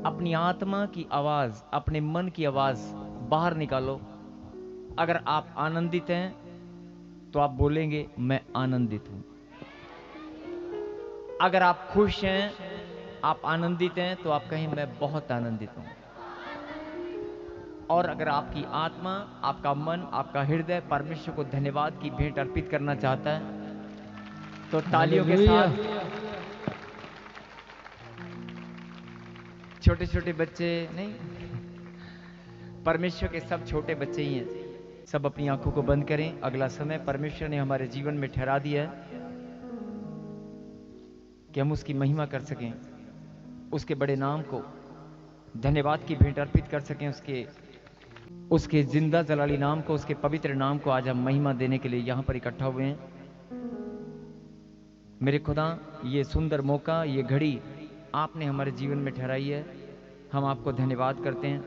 अपनी आत्मा की आवाज, अपने मन की आवाज बाहर निकालो। अगर आप आनंदित हैं तो आप बोलेंगे मैं आनंदित हूं। अगर आप खुश हैं, आप आनंदित हैं, तो आप कहें मैं बहुत आनंदित हूं। और अगर आपकी आत्मा, आपका मन, आपका हृदय परमेश्वर को धन्यवाद की भेंट अर्पित करना चाहता है तो तालियों के हालेलुया। साथ, छोटे छोटे बच्चे नहीं, परमेश्वर के सब छोटे बच्चे ही हैं। सब अपनी आंखों को बंद करें। अगला समय परमेश्वर ने हमारे जीवन में ठहरा दिया है कि हम उसकी महिमा कर सकें, उसके बड़े नाम को धन्यवाद की भेंट अर्पित कर सकें, उसके जिंदा जलाली नाम को, उसके पवित्र नाम को आज हम महिमा देने के लिए यहां पर इकट्ठा हुए हैं। मेरे खुदा, ये सुंदर मौका, ये घड़ी आपने हमारे जीवन में ठहराई है। हम आपको धन्यवाद करते हैं,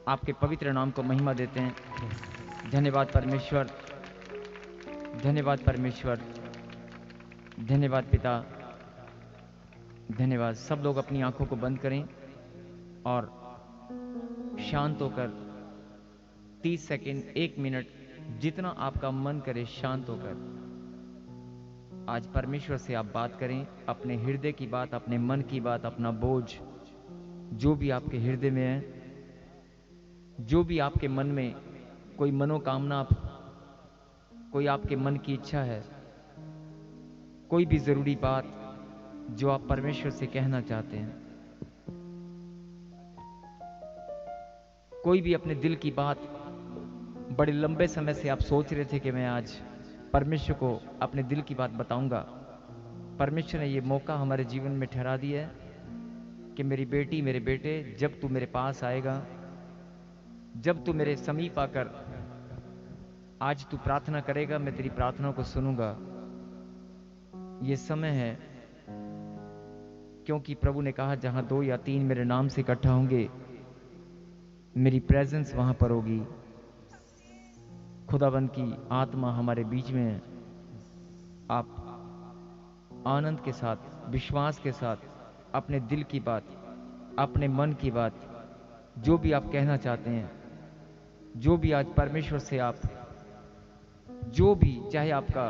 आपके पवित्र नाम को महिमा देते हैं। धन्यवाद परमेश्वर, धन्यवाद परमेश्वर, धन्यवाद पिता, धन्यवाद। सब लोग अपनी आंखों को बंद करें और शांत होकर 30 सेकंड, 1 मिनट, जितना आपका मन करे शांत होकर आज परमेश्वर से आप बात करें। अपने हृदय की बात, अपने मन की बात, अपना बोझ जो भी आपके हृदय में है, जो भी आपके मन में कोई मनोकामना, कोई आपके मन की इच्छा है, कोई भी जरूरी बात जो आप परमेश्वर से कहना चाहते हैं, कोई भी अपने दिल की बात, बड़े लंबे समय से आप सोच रहे थे कि मैं आज परमेश्वर को अपने दिल की बात बताऊंगा। परमेश्वर ने ये मौका हमारे जीवन में ठहरा दिया है कि मेरी बेटी, मेरे बेटे, जब तू मेरे पास आएगा, जब तू मेरे समीप आकर आज तू प्रार्थना करेगा, मैं तेरी प्रार्थना को सुनूंगा। ये समय है, क्योंकि प्रभु ने कहा जहां 2 या 3 मेरे नाम से इकट्ठा होंगे, मेरी प्रेजेंस वहां पर होगी। खुदाबंद की आत्मा हमारे बीच में है। आप आनंद के साथ, विश्वास के साथ अपने दिल की बात, अपने मन की बात, जो भी आप कहना चाहते हैं, जो भी आज परमेश्वर से आप, जो भी, चाहे आपका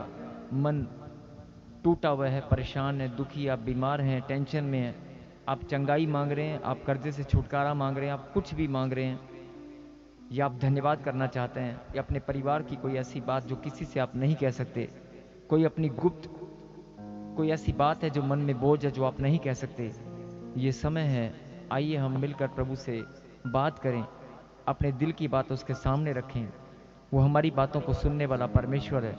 मन टूटा हुआ है, परेशान है, दुखी, आप बीमार हैं, टेंशन में हैं, आप चंगाई मांग रहे हैं, आप कर्जे से छुटकारा मांग रहे हैं, आप कुछ भी मांग रहे हैं, या आप धन्यवाद करना चाहते हैं, या अपने परिवार की कोई ऐसी बात जो किसी से आप नहीं कह सकते, कोई अपनी गुप्त कोई ऐसी बात है जो मन में बोझ है जो आप नहीं कह सकते, ये समय है, आइए हम मिलकर प्रभु से बात करें, अपने दिल की बात उसके सामने रखें। वो हमारी बातों को सुनने वाला परमेश्वर है,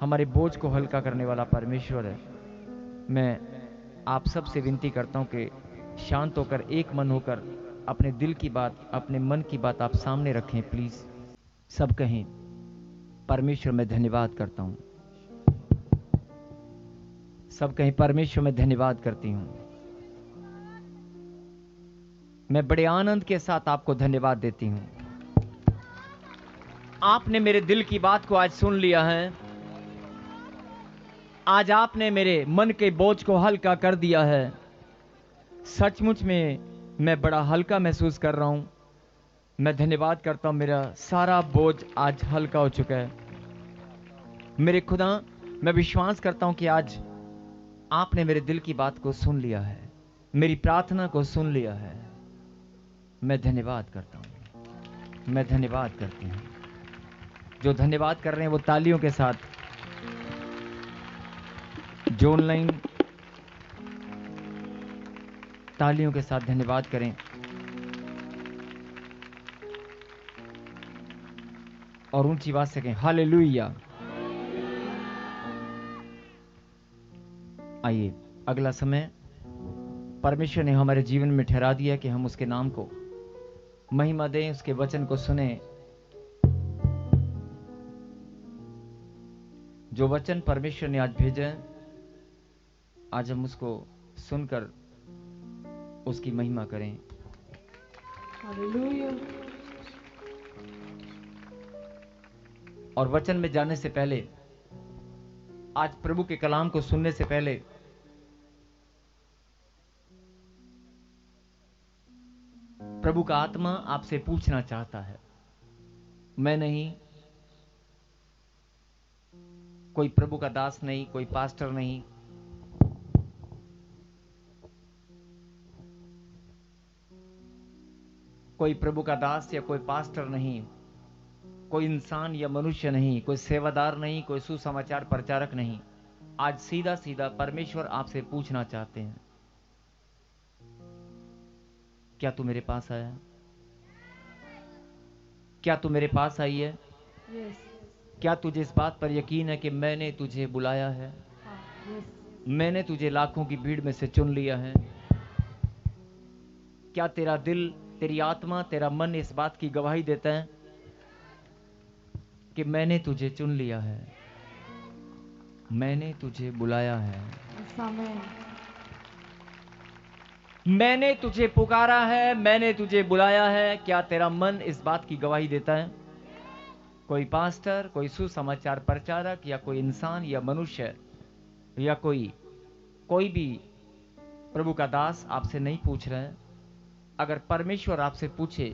हमारे बोझ को हल्का करने वाला परमेश्वर है। मैं आप सब से विनती करता हूं कि शांत होकर, एक मन होकर अपने दिल की बात, अपने मन की बात आप सामने रखें प्लीज। सब कहें, परमेश्वर मैं धन्यवाद करता हूं। सब कहें, परमेश्वर मैं धन्यवाद करती हूं। मैं बड़े आनंद के साथ आपको धन्यवाद देती हूं। आपने मेरे दिल की बात को आज सुन लिया है। आज आपने मेरे मन के बोझ को हल्का कर दिया है। सचमुच में मैं बड़ा हल्का महसूस कर रहा हूं। मैं धन्यवाद करता हूं, मेरा सारा बोझ आज हल्का हो चुका है। मेरे खुदा, मैं विश्वास करता हूं कि आज आपने मेरे दिल की बात को सुन लिया है, मेरी प्रार्थना को सुन लिया है। मैं धन्यवाद करता हूं, मैं धन्यवाद करती हूं। जो धन्यवाद कर रहे हैं वो तालियों के साथ, जो ऑनलाइन तालियों के साथ धन्यवाद करें और ऊंची आवाज से कहें हालेलुया। आइए, अगला समय परमेश्वर ने हमारे जीवन में ठहरा दिया कि हम उसके नाम को महिमा दें, उसके वचन को सुने। जो वचन परमेश्वर ने आज भेजा है, आज हम उसको सुनकर उसकी महिमा करें। हालेलुया। और वचन में जाने से पहले, आज प्रभु के कलाम को सुनने से पहले, प्रभु का आत्मा आपसे पूछना चाहता है। मैं नहीं, कोई प्रभु का दास नहीं, कोई पास्टर नहीं, कोई प्रभु का दास या कोई पास्टर नहीं, कोई इंसान या मनुष्य नहीं, कोई सेवादार नहीं, कोई सुसमाचार प्रचारक नहीं। आज सीधा सीधा परमेश्वर आपसे पूछना चाहते हैं, क्या तू मेरे पास आया है? क्या तू मेरे पास आई है? Yes. क्या तुझे इस बात पर यकीन है कि मैंने तुझे बुलाया है? Yes. मैंने तुझे लाखों की भीड़ में से चुन लिया है? क्या तेरा दिल, तेरी आत्मा, तेरा मन इस बात की गवाही देता है कि मैंने तुझे चुन लिया है, मैंने तुझे बुलाया है, Yes, Amen. मैंने तुझे पुकारा है, मैंने तुझे बुलाया है? क्या तेरा मन इस बात की गवाही देता है? कोई पास्टर, कोई सुसमाचार प्रचारक या कोई इंसान या मनुष्य या कोई भी प्रभु का दास आपसे नहीं पूछ रहे हैं। अगर परमेश्वर आपसे पूछे,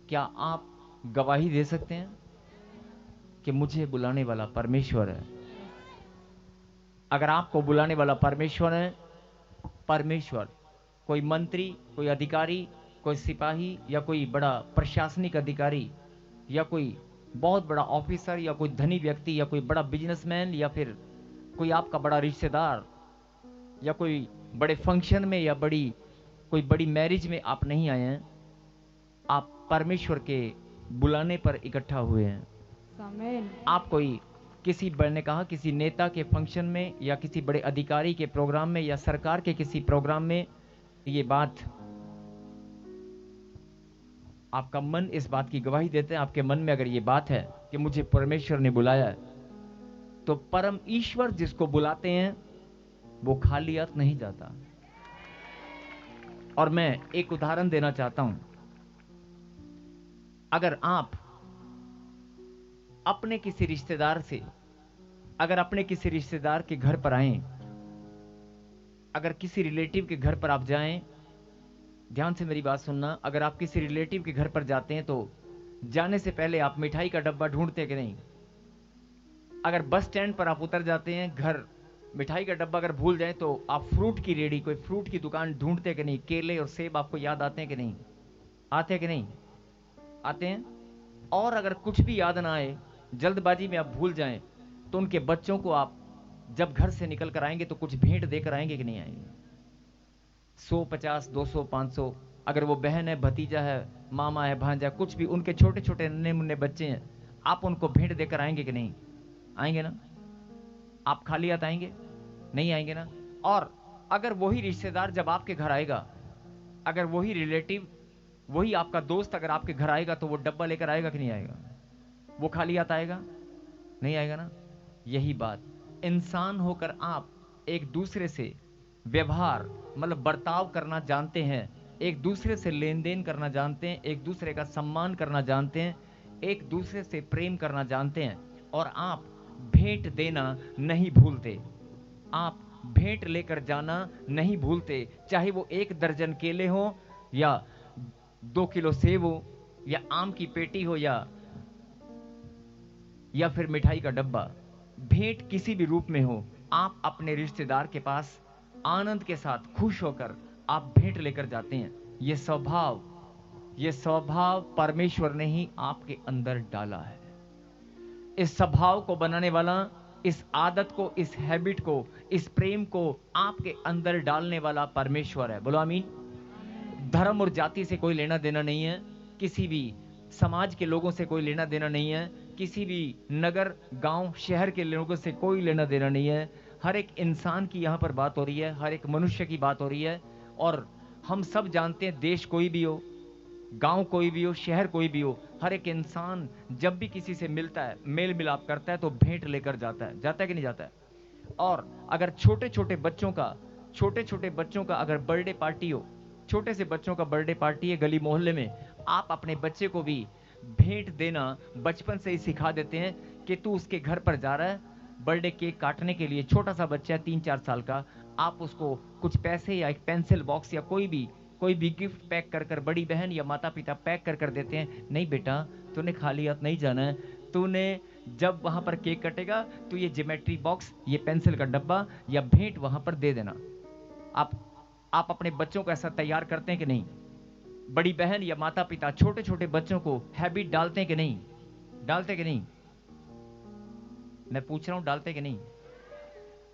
क्या आप गवाही दे सकते हैं कि मुझे बुलाने वाला परमेश्वर है? अगर आपको बुलाने वाला परमेश्वर है, परमेश्वर कोई मंत्री, कोई अधिकारी, कोई सिपाही या कोई बड़ा प्रशासनिक अधिकारी या कोई बहुत बड़ा ऑफिसर या कोई धनी व्यक्ति या कोई बड़ा बिजनेसमैन या फिर कोई आपका बड़ा रिश्तेदार या कोई बड़े फंक्शन में या कोई बड़ी मैरिज में आप नहीं आए हैं, आप परमेश्वर के बुलाने पर इकट्ठा हुए हैं। Amen. आप कोई मैंने कहा किसी नेता के फंक्शन में या किसी बड़े अधिकारी के प्रोग्राम में या सरकार के किसी प्रोग्राम में, ये बात आपका मन इस बात की गवाही देते हैं। आपके मन में अगर ये बात है कि मुझे परमेश्वर ने बुलाया है, तो परम ईश्वर जिसको बुलाते हैं वो खाली हाथ नहीं जाता। और मैं एक उदाहरण देना चाहता हूं। अगर आप अपने किसी रिश्तेदार के घर पर आए, अगर किसी रिलेटिव के घर पर आप जाएं, ध्यान से मेरी बात सुनना, अगर आप किसी रिलेटिव के घर पर जाते हैं तो जाने से पहले आप मिठाई का डब्बा ढूंढते कि नहीं? अगर बस स्टैंड पर आप उतर जाते हैं, घर मिठाई का डब्बा अगर भूल जाए तो आप फ्रूट की रेडी, कोई फ्रूट की दुकान ढूंढते कि नहीं? केले और सेब आपको याद आते हैं कि नहीं? आते हैं कि नहीं? आते हैं। और अगर कुछ भी याद ना आए, जल्दबाजी में आप भूल जाएं, तो उनके बच्चों को आप जब घर से निकल कर आएंगे तो कुछ भेंट देकर आएंगे कि नहीं आएंगे? 100, 50, 200, 500, अगर वो बहन है, भतीजा है, मामा है, भांजा, कुछ भी, उनके छोटे छोटे नन्हे मुन्ने बच्चे हैं, आप उनको भेंट देकर आएंगे कि नहीं? आएंगे ना? आप खाली हाथ आएंगे? नहीं आएंगे ना? और अगर वही रिश्तेदार जब आपके घर आएगा, अगर वही रिलेटिव, वही आपका दोस्त अगर आपके घर आएगा, तो वो डब्बा लेकर आएगा कि नहीं आएगा? वो खाली हाथ आएगा? नहीं आएगा ना? यही बात, इंसान होकर आप एक दूसरे से व्यवहार मतलब बर्ताव करना जानते हैं, एक दूसरे से लेन देन करना जानते हैं, एक दूसरे का सम्मान करना जानते हैं, एक दूसरे से प्रेम करना जानते हैं, और आप भेंट देना नहीं भूलते, आप भेंट लेकर जाना नहीं भूलते, चाहे वो 1 दर्जन केले हो या 2 किलो सेब हो या आम की पेटी हो या फिर मिठाई का डब्बा, भेंट किसी भी रूप में हो, आप अपने रिश्तेदार के पास आनंद के साथ खुश होकर आप भेंट लेकर जाते हैं। यह स्वभाव परमेश्वर ने ही आपके अंदर डाला है। इस स्वभाव को बनाने वाला, इस आदत को, इस हैबिट को, इस प्रेम को आपके अंदर डालने वाला परमेश्वर है। बोलो आमीन। धर्म और जाति से कोई लेना देना नहीं है, किसी भी समाज के लोगों से कोई लेना देना नहीं है, किसी भी नगर, गांव, शहर के लोगों से कोई लेना देना नहीं है। हर एक इंसान की यहां पर बात हो रही है, हर एक मनुष्य की बात हो रही है। और हम सब जानते हैं, देश कोई भी हो, गांव कोई भी हो, शहर कोई भी हो, हर एक इंसान जब भी किसी से मिलता है, मेल मिलाप करता है, तो भेंट लेकर जाता है कि नहीं जाता है? और अगर छोटे छोटे बच्चों का अगर बर्थडे पार्टी हो, छोटे से बच्चों का बर्थडे पार्टी है गली मोहल्ले में, आप अपने बच्चे को भी भेंट देना बचपन से ही सिखा देते हैं कि तू उसके घर पर जा रहा है बर्थडे केक काटने के लिए। छोटा सा बच्चा है 3-4 साल का, आप उसको कुछ पैसे या एक पेंसिल बॉक्स या कोई भी कोई भी गिफ्ट पैक कर कर बड़ी बहन या माता पिता पैक कर कर देते हैं, नहीं बेटा तूने खाली हाथ नहीं जाना है, तूने जब वहां पर केक कटेगा तो ये ज्योमेट्री बॉक्स, ये पेंसिल का डब्बा या भेंट वहां पर दे देना। आप अपने बच्चों को ऐसा तैयार करते हैं कि नहीं? बड़ी बहन या माता पिता छोटे छोटे बच्चों को हैबिट डालते हैं कि नहीं? डालते कि नहीं? मैं पूछ रहा हूं, डालते कि नहीं?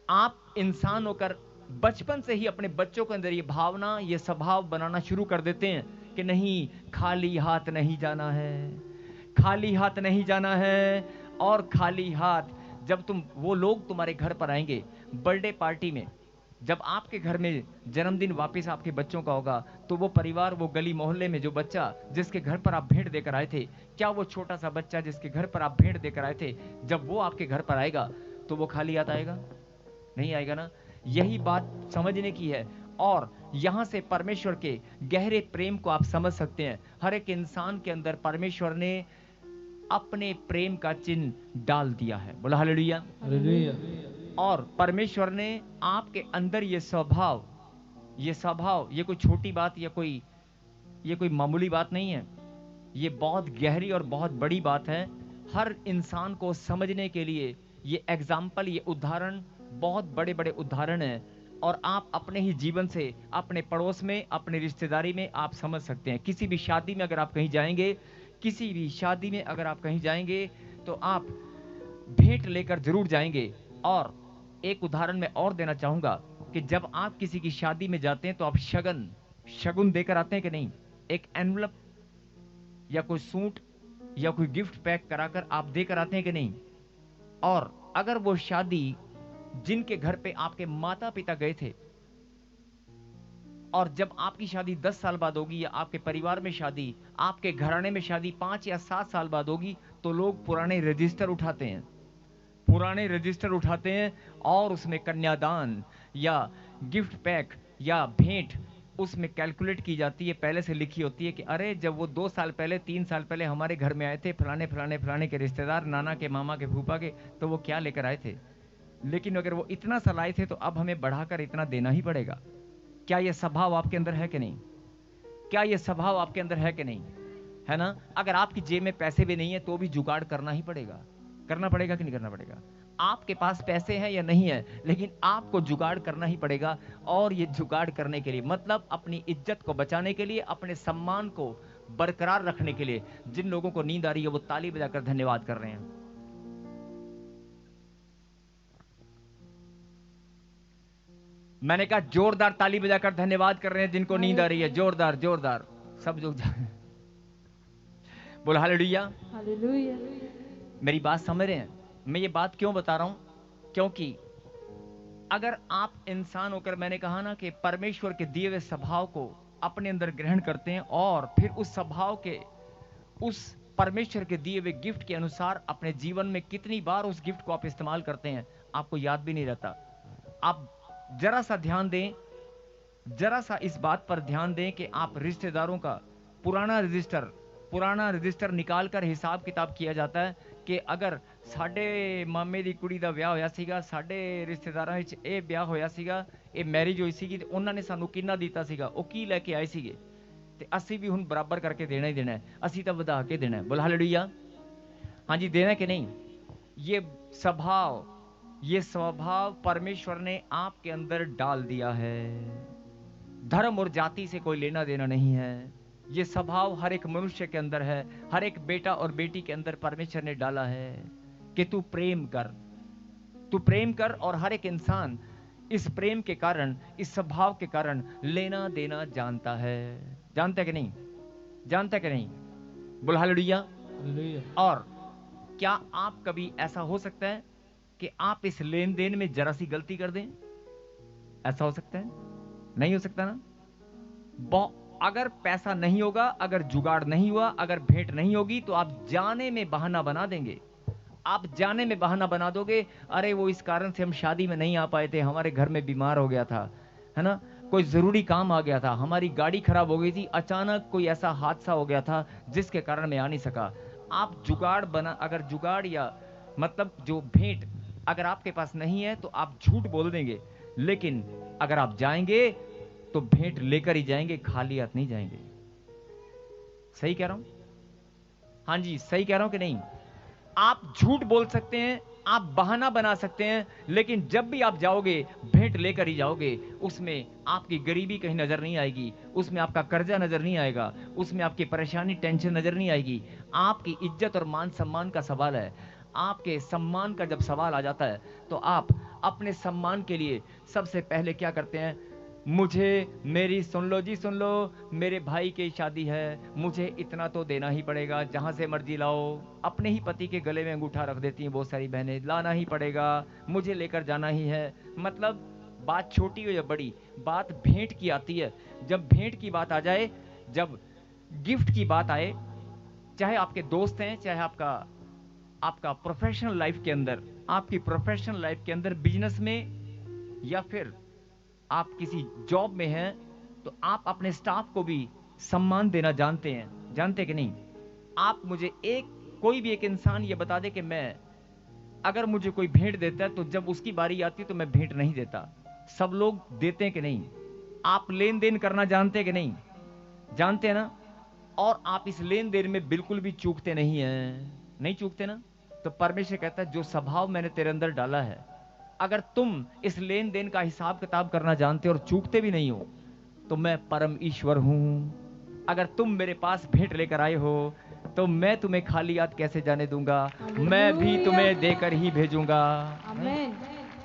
आप इंसान होकर बचपन से ही अपने बच्चों के अंदर ये भावना, ये स्वभाव बनाना शुरू कर देते हैं कि नहीं, खाली हाथ नहीं जाना है, खाली हाथ नहीं जाना है। और खाली हाथ जब वो लोग तुम्हारे घर पर आएंगे बर्थडे पार्टी में, जब आपके घर में जन्मदिन वापस आपके बच्चों का होगा, तो वो परिवार, वो गली मोहल्ले में जो बच्चा जिसके घर पर आप भेंट देकर आए थे, क्या वो छोटा सा बच्चा जिसके घर पर आप भेंट देकर आए थे, जब वो आपके घर पर आएगा तो वो खाली हाथ आएगा? नहीं आएगा ना। यही बात समझने की है। और यहां से परमेश्वर के गहरे प्रेम को आप समझ सकते हैं। हर एक इंसान के अंदर परमेश्वर ने अपने प्रेम का चिन्ह डाल दिया है। बोला हालेलुया। और परमेश्वर ने आपके अंदर ये स्वभाव, ये कोई छोटी बात या ये कोई मामूली बात नहीं है, ये बहुत गहरी और बहुत बड़ी बात है। हर इंसान को समझने के लिए ये एग्जाम्पल, ये उदाहरण, बहुत बड़े बड़े उदाहरण हैं। और आप अपने ही जीवन से, अपने पड़ोस में, अपने रिश्तेदारी में आप समझ सकते हैं। किसी भी शादी में अगर आप कहीं जाएंगे, किसी भी शादी में अगर आप कहीं जाएंगे तो आप भेंट लेकर जरूर जाएंगे। और एक उदाहरण मैं और देना चाहूंगा कि जब आप किसी की शादी में जाते हैं तो आप शगुन देकर आते हैं कि नहीं? एक एनवलप या कोई सूट या कोई गिफ्ट पैक कराकर आप देकर आते हैं कि नहीं? और अगर वो शादी जिनके घर पे आपके माता पिता गए थे, और जब आपकी शादी 10 साल बाद होगी, या आपके परिवार में शादी, आपके घराने में शादी 5 या 7 साल बाद होगी, तो लोग पुराने रजिस्टर उठाते हैं, और उसमें कन्यादान या गिफ्ट पैक या भेंट उसमें कैलकुलेट की जाती है। पहले से लिखी होती है कि अरे जब वो 2 साल पहले, 3 साल पहले हमारे घर में आए थे फलाने फलाने फलाने के रिश्तेदार, नाना के, मामा के, फूफा के, तो वो क्या लेकर आए थे। लेकिन अगर वो इतना सा लाए थे तो अब हमें बढ़ाकर इतना देना ही पड़ेगा। क्या ये स्वभाव आपके अंदर है कि नहीं? क्या ये स्वभाव आपके अंदर है कि नहीं? है ना। अगर आपकी जेब में पैसे भी नहीं है तो भी जुगाड़ करना ही पड़ेगा। करना पड़ेगा कि नहीं करना पड़ेगा? आपके पास पैसे हैं या नहीं है, लेकिन आपको जुगाड़ करना ही पड़ेगा। और ये जुगाड़ करने के लिए मतलब अपनी इज्जत को बचाने के लिए, अपने सम्मान को बरकरार रखने के लिए, जिन लोगों को नींद आ रही है वो ताली बजाकर धन्यवाद कर रहे हैं। मैंने कहा जोरदार ताली बजाकर धन्यवाद कर रहे हैं जिनको नींद आ रही है। जोरदार जोरदार सब लोग बोल हालेलुया। हालेलुया। मेरी बात समझ रहे हैं? मैं ये बात क्यों बता रहा हूं? क्योंकि अगर आप इंसान होकर, मैंने कहा ना कि परमेश्वर के दिए हुए स्वभाव को अपने अंदर ग्रहण करते हैं और फिर उस स्वभाव के, उस परमेश्वर के दिए हुए गिफ्ट के अनुसार अपने जीवन में कितनी बार उस गिफ्ट को आप इस्तेमाल करते हैं आपको याद भी नहीं रहता। आप जरा सा ध्यान दें, जरा सा इस बात पर ध्यान दें कि आप रिश्तेदारों का पुराना रजिस्टर निकाल कर हिसाब किताब किया जाता है कि अगर साडे मामे दी कुड़ी दा विआह होया सीगा, साडे रिश्तेदारां विच ਇਹ ਵਿਆਹ ਹੋਇਆ ਸੀਗਾ, ਇਹ ਮੈਰਿਜ ਹੋਈ ਸੀਗੀ ਤੇ ਉਹਨਾਂ ਨੇ ਸਾਨੂੰ ਕਿੰਨਾ ਦਿੱਤਾ ਸੀਗਾ, ਉਹ ਕੀ ਲੈ ਕੇ ਆਏ ਸੀਗੇ, ਤੇ ਅਸੀਂ ਵੀ ਹੁਣ ਬਰਾਬਰ ਕਰਕੇ ਦੇਣਾ ਹੀ ਦੇਣਾ ਹੈ, ਅਸੀਂ ਤਾਂ ਵਧਾ ਕੇ देना है। बोल हालेलुया। हाँ जी, देना कि नहीं? ये स्वभाव परमेश्वर ने आपके अंदर डाल दिया है। धर्म और जाति से कोई लेना देना नहीं है। ये स्वभाव हर एक मनुष्य के अंदर है, हर एक बेटा और बेटी के अंदर परमेश्वर ने डाला है कि तू प्रेम कर। और हर एक इंसान इस प्रेम के कारण, इस स्वभाव के कारण लेना देना जानता है। जानता है कि नहीं? जानता है कि नहीं? बोल हालेलुया। और क्या आप कभी ऐसा हो सकता है कि आप इस लेन देन में जरा सी गलती कर दें? ऐसा हो सकता है? नहीं हो सकता ना। अगर पैसा नहीं होगा, अगर जुगाड़ नहीं हुआ, अगर भेंट नहीं होगी, तो आप जाने में बहाना बना देंगे। आप जाने में बहाना बना दोगे, अरे वो इस कारण से हम शादी में नहीं आ पाए थे, हमारे घर में बीमार हो गया था, है ना, कोई जरूरी काम आ गया था, हमारी गाड़ी खराब हो गई थी, अचानक कोई ऐसा हादसा हो गया था जिसके कारण मैं आ नहीं सका। आप अगर जुगाड़ या मतलब जो भेंट अगर आपके पास नहीं है तो आप झूठ बोल देंगे। लेकिन अगर आप जाएंगे तो भेंट लेकर ही जाएंगे, खाली हाथ नहीं जाएंगे। सही कह रहा हूं? हाँ जी, सही कह रहा हूं कि नहीं? आप झूठ बोल सकते हैं, आप बहाना बना सकते हैं, लेकिन जब भी आप जाओगे भेंट लेकर ही जाओगे। उसमें आपकी गरीबी कहीं नजर नहीं आएगी, उसमें आपका कर्जा नजर नहीं आएगा, उसमें आपकी परेशानी टेंशन नजर नहीं आएगी। आपकी इज्जत और मान सम्मान का सवाल है। आपके सम्मान का जब सवाल आ जाता है तो आप अपने सम्मान के लिए सबसे पहले क्या करते हैं? मुझे, मेरी सुन लो जी, सुन लो, मेरे भाई की शादी है, मुझे इतना तो देना ही पड़ेगा, जहां से मर्जी लाओ। अपने ही पति के गले में अंगूठा रख देती हैं बहुत सारी बहनें, लाना ही पड़ेगा, मुझे लेकर जाना ही है। मतलब बात छोटी हो या बड़ी, बात भेंट की आती है। जब भेंट की बात आ जाए, जब गिफ्ट की बात आए, चाहे आपके दोस्त हैं, चाहे आपका आपका प्रोफेशनल लाइफ के अंदर, आपकी प्रोफेशनल लाइफ के अंदर, बिजनेस में, या फिर आप किसी जॉब में हैं, तो आप अपने स्टाफ को भी सम्मान देना जानते हैं, जानते कि नहीं? आप मुझे कोई भी एक इंसान ये बता दे कि मैं, अगर मुझे कोई भेंट देता है तो जब उसकी बारी आती है तो मैं भेंट नहीं देता। सब लोग देते हैं कि नहीं? आप लेन देन करना जानते हैं कि नहीं? जानते हैं ना? और आप इस लेन देन में बिल्कुल भी चूकते नहीं हैं, नहीं चूकते ना? तो परमेश्वर कहता है जो स्वभाव मैंने तेरे अंदर डाला है, अगर तुम इस लेन देन का हिसाब किताब करना जानते हो और चूकते भी नहीं हो, तो मैं परम ईश्वर हूं। अगर तुम मेरे पास भेंट लेकर आए हो तो मैं तुम्हें खाली हाथ कैसे जाने दूंगा? मैं भी तुम्हें देकर ही भेजूंगा। आमेन।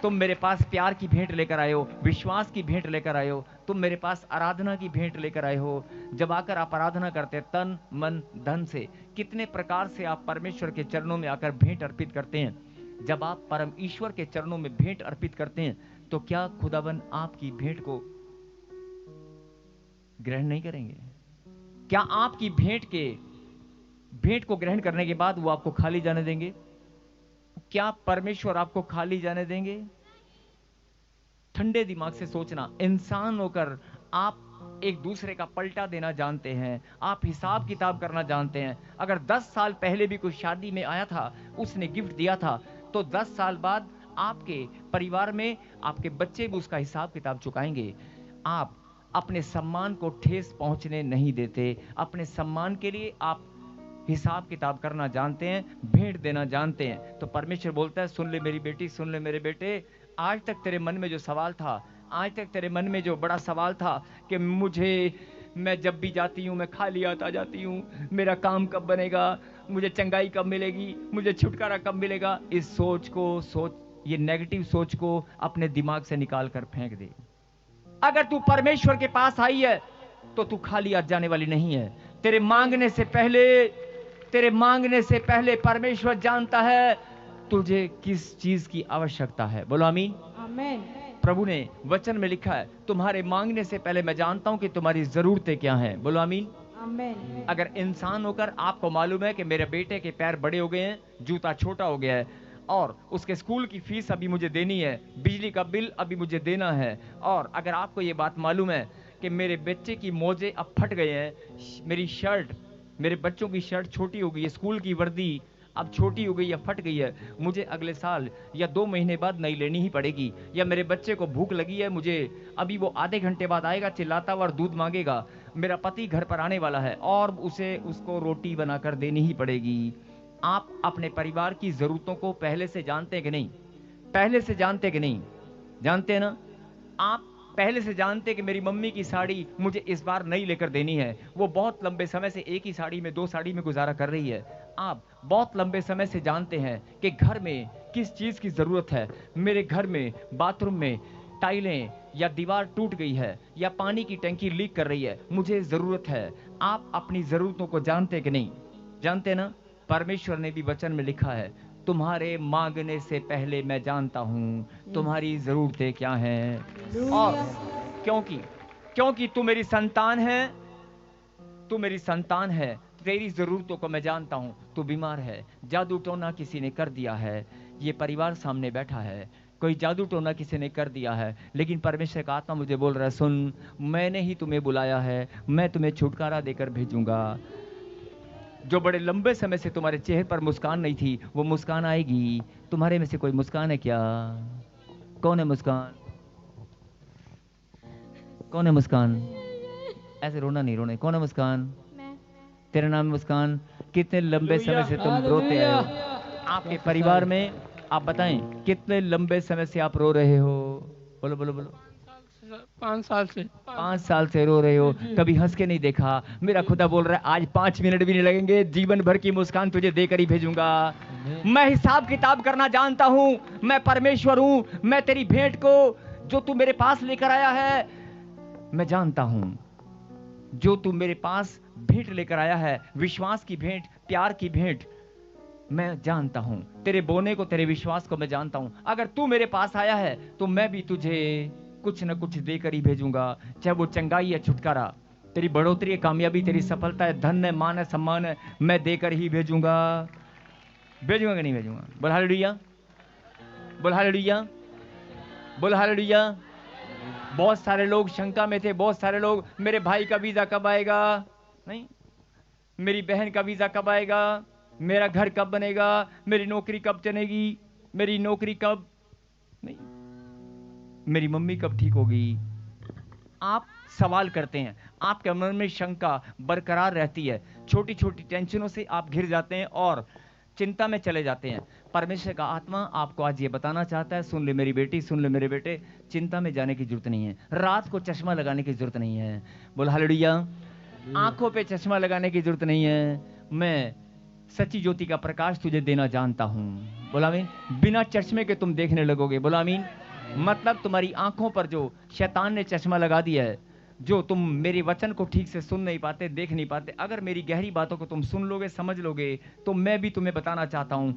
तुम मेरे पास प्यार की भेंट लेकर आए हो, विश्वास की भेंट लेकर आए हो, तुम मेरे पास आराधना की भेंट लेकर आए हो। जब आकर आप आराधना करते हैं तन मन धन से, कितने प्रकार से आप परमेश्वर के चरणों में आकर भेंट अर्पित करते हैं। जब आप परम ईश्वर के चरणों में भेंट अर्पित करते हैं तो क्या खुदावन आपकी भेंट को ग्रहण नहीं करेंगे? क्या आपकी भेंट को ग्रहण करने के बाद वो आपको खाली जाने देंगे? क्या परमेश्वर आपको खाली जाने देंगे? ठंडे दिमाग से सोचना। इंसान होकर आप एक दूसरे का पलटा देना जानते हैं, आप हिसाब किताब करना जानते हैं। अगर 10 साल पहले भी कोई शादी में आया था, उसने गिफ्ट दिया था, तो 10 साल बाद आपके परिवार में आपके बच्चे भी उसका हिसाब किताब चुकाएंगे। आप अपने सम्मान को ठेस पहुंचने नहीं देते। अपने सम्मान के लिए आप हिसाब किताब करना जानते हैं, भेंट देना जानते हैं। तो परमेश्वर बोलता है, सुन ले मेरी बेटी, सुन ले मेरे बेटे, आज तक तेरे मन में जो सवाल था, आज तक तेरे मन में जो बड़ा सवाल था कि मैं जब भी जाती हूँ मैं खाली हाथ आ जाती हूँ, मेरा काम कब बनेगा, मुझे चंगाई कब मिलेगी, मुझे छुटकारा कब मिलेगा, इस ये नेगेटिव सोच को अपने दिमाग से निकाल कर फेंक दे। अगर तू परमेश्वर के पास आई है तो तू खाली हाथ जाने वाली नहीं है। तेरे मांगने से पहले परमेश्वर जानता है तुझे किस चीज की आवश्यकता है। बोलो आमीन। आमेन। प्रभु ने वचन में लिखा है, तुम्हारे मांगने से पहले मैं जानता हूं कि तुम्हारी जरूरतें क्या हैं। बोलो आमीन। आमेन। अगर इंसान होकर आपको मालूम है कि मेरे बेटे के पैर बड़े हो गए हैं, जूता छोटा हो गया है, और उसके स्कूल की फीस अभी मुझे देनी है, बिजली का बिल अभी मुझे देना है, और अगर आपको ये बात मालूम है कि मेरे बच्चे की मोजे अब फट गए हैं, मेरे बच्चों की शर्ट छोटी हो गई है, स्कूल की वर्दी अब छोटी हो गई या फट गई है, मुझे अगले साल या 2 महीने बाद नई लेनी ही पड़ेगी, या मेरे बच्चे को भूख लगी है, मुझे अभी वो आधे घंटे बाद आएगा चिल्लाता हुआ और दूध मांगेगा, मेरा पति घर पर आने वाला है और उसको रोटी बनाकर देनी ही पड़ेगी। आप अपने परिवार की जरूरतों को पहले से जानते हैं कि नहीं? पहले से जानते कि नहीं? जानते हैं ना? आप पहले से जानते कि मेरी मम्मी की साड़ी मुझे इस बार नई लेकर देनी है। वो बहुत लंबे समय से एक ही साड़ी में, 2 साड़ी में गुजारा कर रही है। आप बहुत लंबे समय से जानते हैं कि घर में किस चीज की जरूरत है। मेरे घर में बाथरूम में टाइलें या दीवार टूट गई है या पानी की टंकी लीक कर रही है, मुझे जरूरत है। आप अपनी जरूरतों को जानते कि नहीं? जानते ना? परमेश्वर ने भी वचन में लिखा है, तुम्हारे मांगने से पहले मैं जानता हूं तुम्हारी जरूरतें क्या हैं। और क्योंकि तू मेरी संतान है, तेरी जरूरतों को मैं जानता हूं। तू बीमार है, जादू टोना किसी ने कर दिया है, ये परिवार सामने बैठा है, कोई जादू टोना किसी ने कर दिया है, लेकिन परमेश्वर का आत्मा मुझे बोल रहा है, सुन, मैंने ही तुम्हें बुलाया है, मैं तुम्हें छुटकारा देकर भेजूंगा। जो बड़े लंबे समय से तुम्हारे चेहरे पर मुस्कान नहीं थी, वो मुस्कान आएगी। तुम्हारे में से कोई मुस्कान है क्या? कौन है मुस्कान? कौन है मुस्कान? ऐसे रोना नहीं, रोना। कौन है मुस्कान? मैं। तेरा नाम है मुस्कान। कितने लंबे समय से तुम रोते आए हो? आपके परिवार में आप बताएं कितने लंबे समय से आप रो रहे हो? बोलो बोलो बोलो। 5 साल से 5 साल से रो रहे हो, कभी हंस के नहीं देखा। मेरा खुदा बोल रहा है आज 5 मिनट भी नहीं लगेंगे, जीवन भर की मुस्कान तुझे देकर ही भेजूंगा। मैं हिसाब किताब करना जानता हूं, मैं परमेश्वर हूं। मैं तेरी भेंट को जो तू मेरे पास लेकर आया है मैं जानता हूं। जो तू मेरे पास भेंट लेकर आया है, विश्वास की भेंट, प्यार की भेंट, मैं जानता हूं। तेरे बोने को, तेरे विश्वास को मैं जानता हूं। अगर तू मेरे पास आया है तो मैं भी तुझे कुछ न कुछ देकर ही भेजूंगा, चाहे वो चंगाई है, छुटकारा, तेरी बढ़ोतरी है, कामयाबी, तेरी सफलता है, धन है, मान है, सम्मान है, मैं देकर ही भेजूंगा। भेजूंगा कि नहीं भेजूंगा? बोल हालेलुया, बोल हालेलुया, बोल हालेलुया। बहुत सारे लोग शंका में थे, बहुत सारे लोग, मेरे भाई का वीजा कब आएगा, नहीं, मेरी बहन का वीजा कब आएगा, मेरा घर कब बनेगा, मेरी नौकरी कब चलेगी, मेरी नौकरी कब, नहीं, मेरी मम्मी कब ठीक होगी। आप सवाल करते हैं, आपके मन में शंका बरकरार रहती है, छोटी छोटी टेंशनों से आप घिर जाते हैं और चिंता में चले जाते हैं। परमेश्वर का आत्मा आपको आज ये बताना चाहता है, सुन ले मेरी बेटी, सुन ले मेरे बेटे, चिंता में जाने की जरूरत नहीं है, रात को चश्मा लगाने की जरूरत नहीं है। बोल हालेलुया। आंखों पे चश्मा लगाने की जरूरत नहीं है। मैं सच्ची ज्योति का प्रकाश तुझे देना जानता हूं। बोला आमीन। बिना चश्मे के तुम देखने लगोगे। बोला आमीन। मतलब तुम्हारी आंखों पर जो शैतान ने चश्मा लगा दिया है, जो तुम मेरे वचन को ठीक से सुन नहीं पाते, देख नहीं पाते, अगर मेरी गहरी बातों को तुम सुन लोगे, समझ लोगे, तो मैं भी तुम्हें बताना चाहता हूं,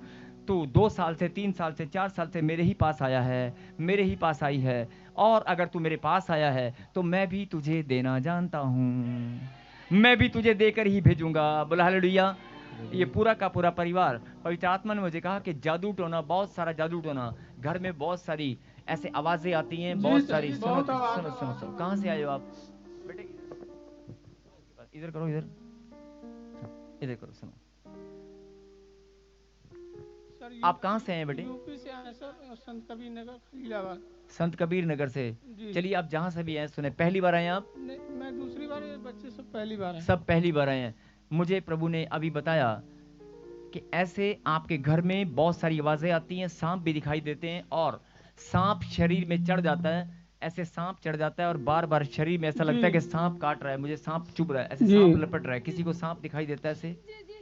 तू 2 साल से, 3 साल से, 4 साल से मेरे ही पास आया है, मेरे ही पास आई है, और अगर तू मेरे पास आया है तो मैं भी तुझे देना जानता हूं, मैं भी तुझे देकर ही भेजूंगा। बोला हालेलुया। ये पूरा का पूरा परिवार, पवित्र आत्मा ने मुझे कहा कि जादू टोना, बहुत सारा जादू टोना, घर में बहुत सारी ऐसे आवाजें आती हैं, बहुत सारी। सुनो सुनो सुनो सुनो, कहां से आए हो आप बेटे? इधर करो, इधर इधर करो। सुनो, आप कहां से आए बेटे? यूपी से आए सर, संत कबीर नगर, खलीलाबाद। संत कबीर नगर से। चलिए, आप जहां से भी आए, सुने, पहली बार आए आप? मैं दूसरी बार, ये बच्चे सब पहली बार आए। सब पहली बार आए हैं। मुझे प्रभु ने अभी बताया कि ऐसे आपके घर में बहुत सारी आवाजें आती हैं, सांप भी दिखाई देते हैं, और सांप शरीर में चढ़ जाता है, ऐसे सांप चढ़ जाता है और बार बार शरीर में ऐसा लगता है कि सांप काट रहा है, मुझे सांप चुभ रहा है, ऐसे सांप लपट रहा है। किसी को सांप दिखाई देता है ऐसे?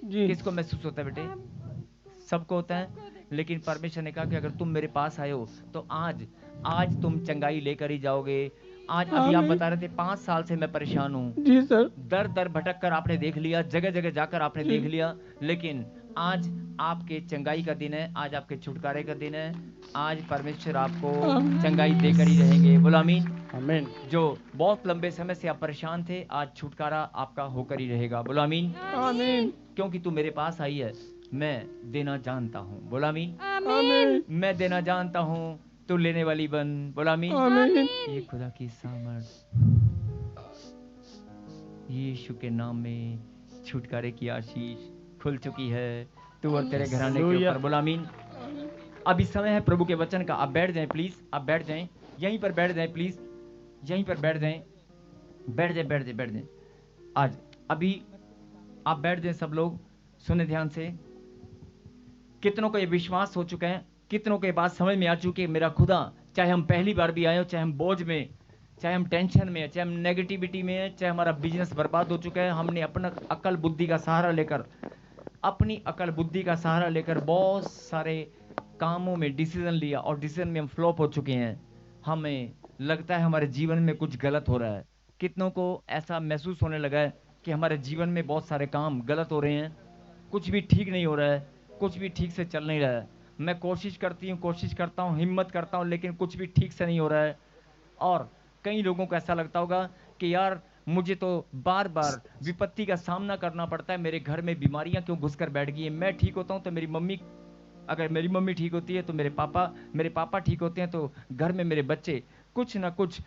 किसको महसूस होता है बेटे? सबको होता है। लेकिन परमेश्वर ने कहा कि अगर तुम मेरे पास आए हो तो आज तुम चंगाई लेकर ही जाओगे। आज अभी आप बता रहे थे 5 साल से मैं परेशान हूँ। जी सर। दर दर भटक कर आपने देख लिया, जगह जगह जाकर आपने देख लिया, लेकिन आज आपके चंगाई का दिन है, आज आपके छुटकारे का दिन है। आज परमेश्वर आपको चंगाई देकर ही रहेंगे। बोलो आमीन। आमीन। जो बहुत लंबे समय से आप परेशान थे, आज छुटकारा आपका होकर ही रहेगा। बोलो आमीन। आमीन। क्योंकि तू मेरे पास आई है, मैं देना जानता हूँ। बोलो आमीन। आमीन। मैं देना जानता हूँ, तू लेने वाली बन। बोलो आमीन। आमीन। ये खुदा की सामर्थ यीशु के नाम में छुटकारे की आशीष खुल चुकी है तू और तेरे घराने के ऊपर। बोला आमीन। अभी समय है प्रभु के वचन का। आप बैठ जाएं प्लीज, आप बैठ जाएं, यहीं पर बैठ जाएं प्लीज, यहीं पर बैठ जाएं, बैठ जाएं, बैठ जाएं, बैठ जाएं। आज अभी आप बैठ जाएं सब लोग। सुने ध्यान से। कितनों को ये विश्वास हो चुका है, कितनों को ये बात समझ में आ चुकी है, मेरा खुदा, चाहे हम पहली बार भी आए हो, चाहे हम बोझ में, चाहे हम टेंशन में है, चाहे हम नेगेटिविटी में है, चाहे हमारा बिजनेस बर्बाद हो चुका है, हमने अपना अकल बुद्धि का सहारा लेकर, अपनी अकल बुद्धि का सहारा लेकर बहुत सारे कामों में डिसीजन लिया और डिसीजन में हम फ्लॉप हो चुके हैं। हमें लगता है हमारे जीवन में कुछ गलत हो रहा है। कितनों को ऐसा महसूस होने लगा है कि हमारे जीवन में बहुत सारे काम गलत हो रहे हैं, कुछ भी ठीक नहीं हो रहा है, कुछ भी ठीक से चल नहीं रहा है। मैं कोशिश करता हूँ, हिम्मत करता हूँ, लेकिन कुछ भी ठीक से नहीं हो रहा है। और कई लोगों को ऐसा लगता होगा कि यार मुझे तो बार बार विपत्ति का सामना करना पड़ता है, मेरे घर में बीमारियां क्यों घुसकर बैठ गई है। मैं ठीक होता हूं तो मेरी मम्मी, अगर मेरी मम्मी ठीक होती है तो मेरे पापा ठीक होते हैं, तो घर में मेरे बच्चे कुछ ना कुछ,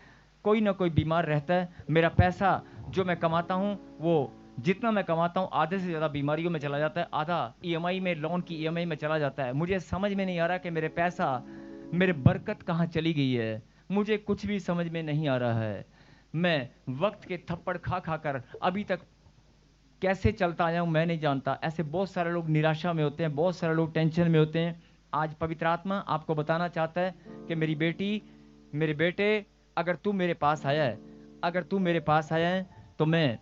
कोई ना कोई बीमार रहता है। मेरा पैसा जो मैं कमाता हूं, वो जितना मैं कमाता हूं आधे से ज्यादा बीमारियों में चला जाता है, आधा ईएमआई में, लोन की ईएमआई में चला जाता है। मुझे समझ में नहीं आ रहा कि मेरे पैसा, मेरे बरकत कहाँ चली गई है, मुझे कुछ भी समझ में नहीं आ रहा है। मैं वक्त के थप्पड़ खा खा कर अभी तक कैसे चलता आया हूं मैं नहीं जानता। ऐसे बहुत सारे लोग निराशा में होते हैं, बहुत सारे लोग टेंशन में होते हैं। आज पवित्र आत्मा आपको बताना चाहता है कि मेरी बेटी, मेरे बेटे, अगर तू मेरे पास आया है, अगर तू मेरे पास आया है तो मैं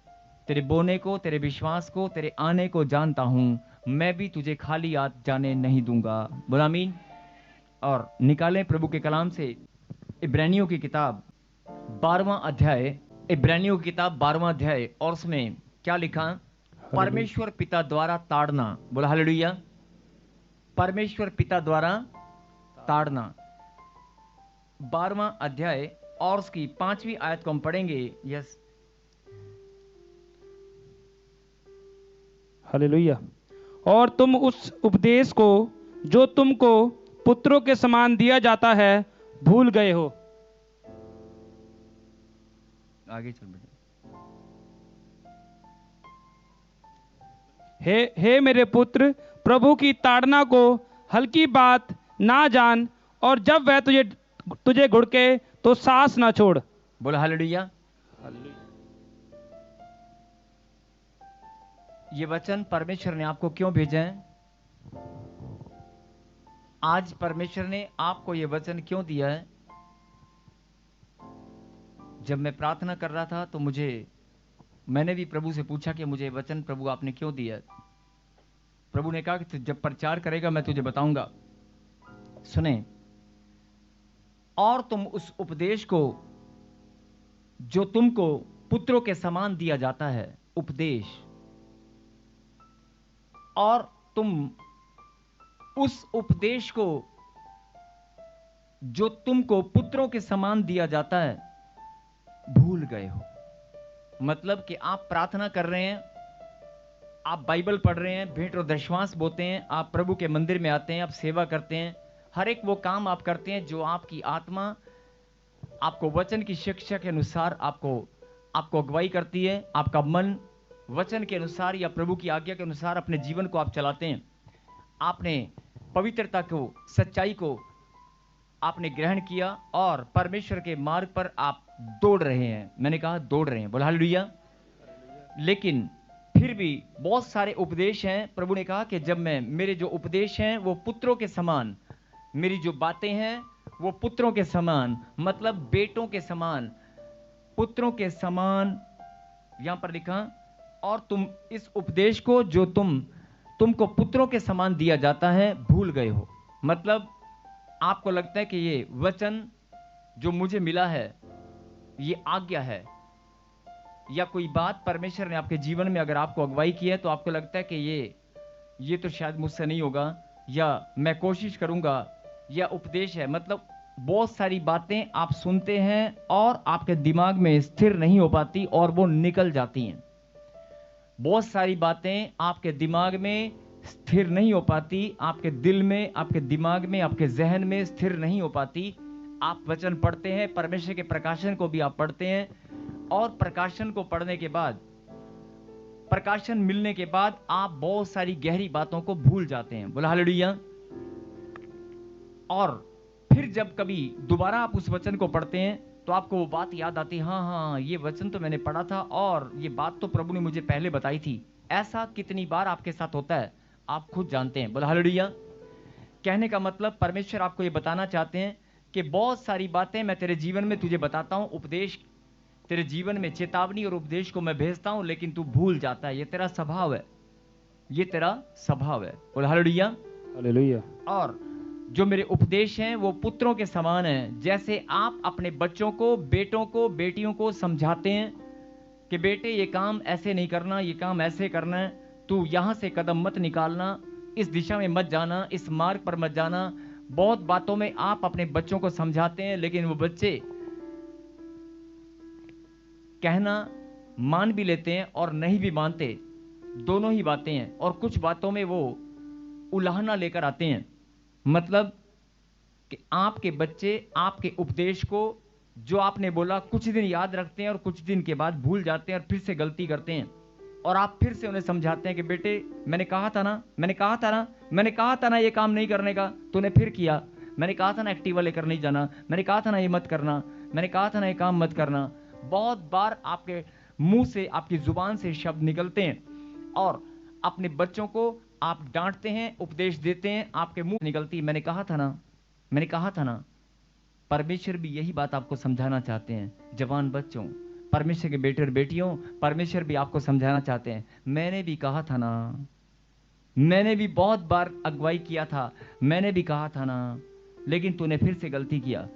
तेरे बोने को, तेरे विश्वास को, तेरे आने को जानता हूं। मैं भी तुझे खाली हाथ जाने नहीं दूंगा। बोला आमीन। और निकालें प्रभु के कलाम से इब्रानियों की किताब 12वां अध्याय, इब्रानियों की किताब 12वां अध्याय, और उसमें क्या लिखा? परमेश्वर पिता द्वारा ताड़ना। बोला हालेलुया। परमेश्वर पिता द्वारा ताड़ना, 12वां अध्याय और उसकी 5वीं आयत को हम पढ़ेंगे। Yes, hallelujah. और तुम उस उपदेश को जो तुमको पुत्रों के समान दिया जाता है भूल गए हो। आगे चल बेटे। हे मेरे पुत्र, प्रभु की ताड़ना को हल्की बात ना जान, और जब वह तुझे घुड़के तो सांस ना छोड़। बोला हालेलुया। ये वचन परमेश्वर ने आपको क्यों भेजा है? आज परमेश्वर ने आपको ये वचन क्यों दिया है? जब मैं प्रार्थना कर रहा था तो मैंने भी प्रभु से पूछा कि मुझे वचन प्रभु आपने क्यों दिया है? प्रभु ने कहा कि तू जब प्रचार करेगा मैं तुझे बताऊंगा। सुने, और तुम उस उपदेश को जो तुमको पुत्रों के समान दिया जाता है, उपदेश, और तुम उस उपदेश को जो तुमको पुत्रों के समान दिया जाता है भूल गए हो। मतलब कि आप प्रार्थना कर रहे हैं, आप बाइबल पढ़ रहे हैं, भेंट और दशमांश बोते हैं, आप प्रभु के मंदिर में आते हैं, आप सेवा करते हैं, हर एक वो काम आप करते हैं जो आपकी आत्मा आपको वचन की शिक्षा के अनुसार आपको अगुवाई करती है। आपका मन वचन के अनुसार या प्रभु की आज्ञा के अनुसार अपने जीवन को आप चलाते हैं। आपने पवित्रता को, सच्चाई को आपने ग्रहण किया और परमेश्वर के मार्ग पर आप दौड़ रहे हैं। मैंने कहा दौड़ रहे हैं। बोला हालेलुया। लेकिन फिर भी बहुत सारे उपदेश हैं। प्रभु ने कहा कि जब मेरे जो उपदेश हैं वो पुत्रों के समान, मेरी जो बातें हैं वो पुत्रों के समान, मतलब बेटों के समान, पुत्रों के समान, यहां पर लिखा, और तुम इस उपदेश को जो तुमको पुत्रों के समान दिया जाता है भूल गए हो। मतलब आपको लगता है कि ये वचन जो मुझे मिला है ये आज्ञा है, या कोई बात परमेश्वर ने आपके जीवन में अगर आपको अगुवाई की है तो आपको लगता है कि ये तो शायद मुझसे नहीं होगा, या मैं कोशिश करूंगा, या उपदेश है। मतलब बहुत सारी बातें आप सुनते हैं और आपके दिमाग में स्थिर नहीं हो पाती और वो निकल जाती हैं। बहुत सारी बातें आपके दिमाग में स्थिर नहीं हो पाती, आपके दिल में, आपके दिमाग में, आपके जहन में स्थिर नहीं हो पाती। आप वचन पढ़ते हैं, परमेश्वर के प्रकाशन को भी आप पढ़ते हैं, और प्रकाशन को पढ़ने के बाद, प्रकाशन मिलने के बाद आप बहुत सारी गहरी बातों को भूल जाते हैं। बोला हालेलुया। और फिर जब कभी दोबारा आप उस वचन को पढ़ते हैं तो आपको वो बात याद आती है, हाँ ये वचन तो मैंने पढ़ा था और ये बात तो प्रभु ने मुझे पहले बताई थी। ऐसा कितनी बार आपके साथ होता है आप खुद जानते हैं। बोला हालेलुया। कहने का मतलब परमेश्वर आपको ये बताना चाहते हैं कि बहुत सारी बातें मैं तेरे जीवन में तुझे बताता हूं, उपदेश तेरे जीवन में, चेतावनी और उपदेश को मैं भेजता हूं, लेकिन तू भूल जाता है। ये तेरा स्वभाव है, ये तेरा स्वभाव है। बोला हालेलुया। हालेलुया। और जो मेरे उपदेश हैं वो पुत्रों के समान हैं। जैसे आप अपने बच्चों को, बेटों को, बेटियों को समझाते हैं कि बेटे ये काम ऐसे नहीं करना, ये काम ऐसे करना है, तू यहां से कदम मत निकालना, इस दिशा में मत जाना, इस मार्ग पर मत जाना। बहुत बातों में आप अपने बच्चों को समझाते हैं, लेकिन वो बच्चे कहना मान भी लेते हैं और नहीं भी मानते, दोनों ही बातें हैं। और कुछ बातों में वो उलाहना लेकर आते हैं। मतलब कि आपके बच्चे आपके उपदेश को जो आपने बोला कुछ दिन याद रखते हैं और कुछ दिन के बाद भूल जाते हैं और फिर से गलती करते हैं, और आप फिर से उन्हें समझाते हैं कि बेटे मैंने कहा था ना, मैंने कहा था ना ये काम नहीं करने का, तूने फिर किया। मैंने कहा था ना एक्टिवा लेकर नहीं जाना, मैंने कहा था ना ये मत करना, मैंने कहा था ना ये काम मत करना। बहुत बार आपके मुंह से, आपकी जुबान से शब्द निकलते हैं और अपने बच्चों को आप डांटते हैं, उपदेश देते हैं, आपके मुंह से निकलती है। मैंने कहा था ना, परमेश्वर भी यही बात आपको समझाना चाहते हैं। जवान बच्चों, परमेश्वर के बेटे और बेटियों, परमेश्वर भी आपको समझाना चाहते हैं। मैंने भी कहा था ना, मैंने भी बहुत बार अगुवाई किया था, मैंने भी कहा था ना, लेकिन तूने फिर से गलती किया।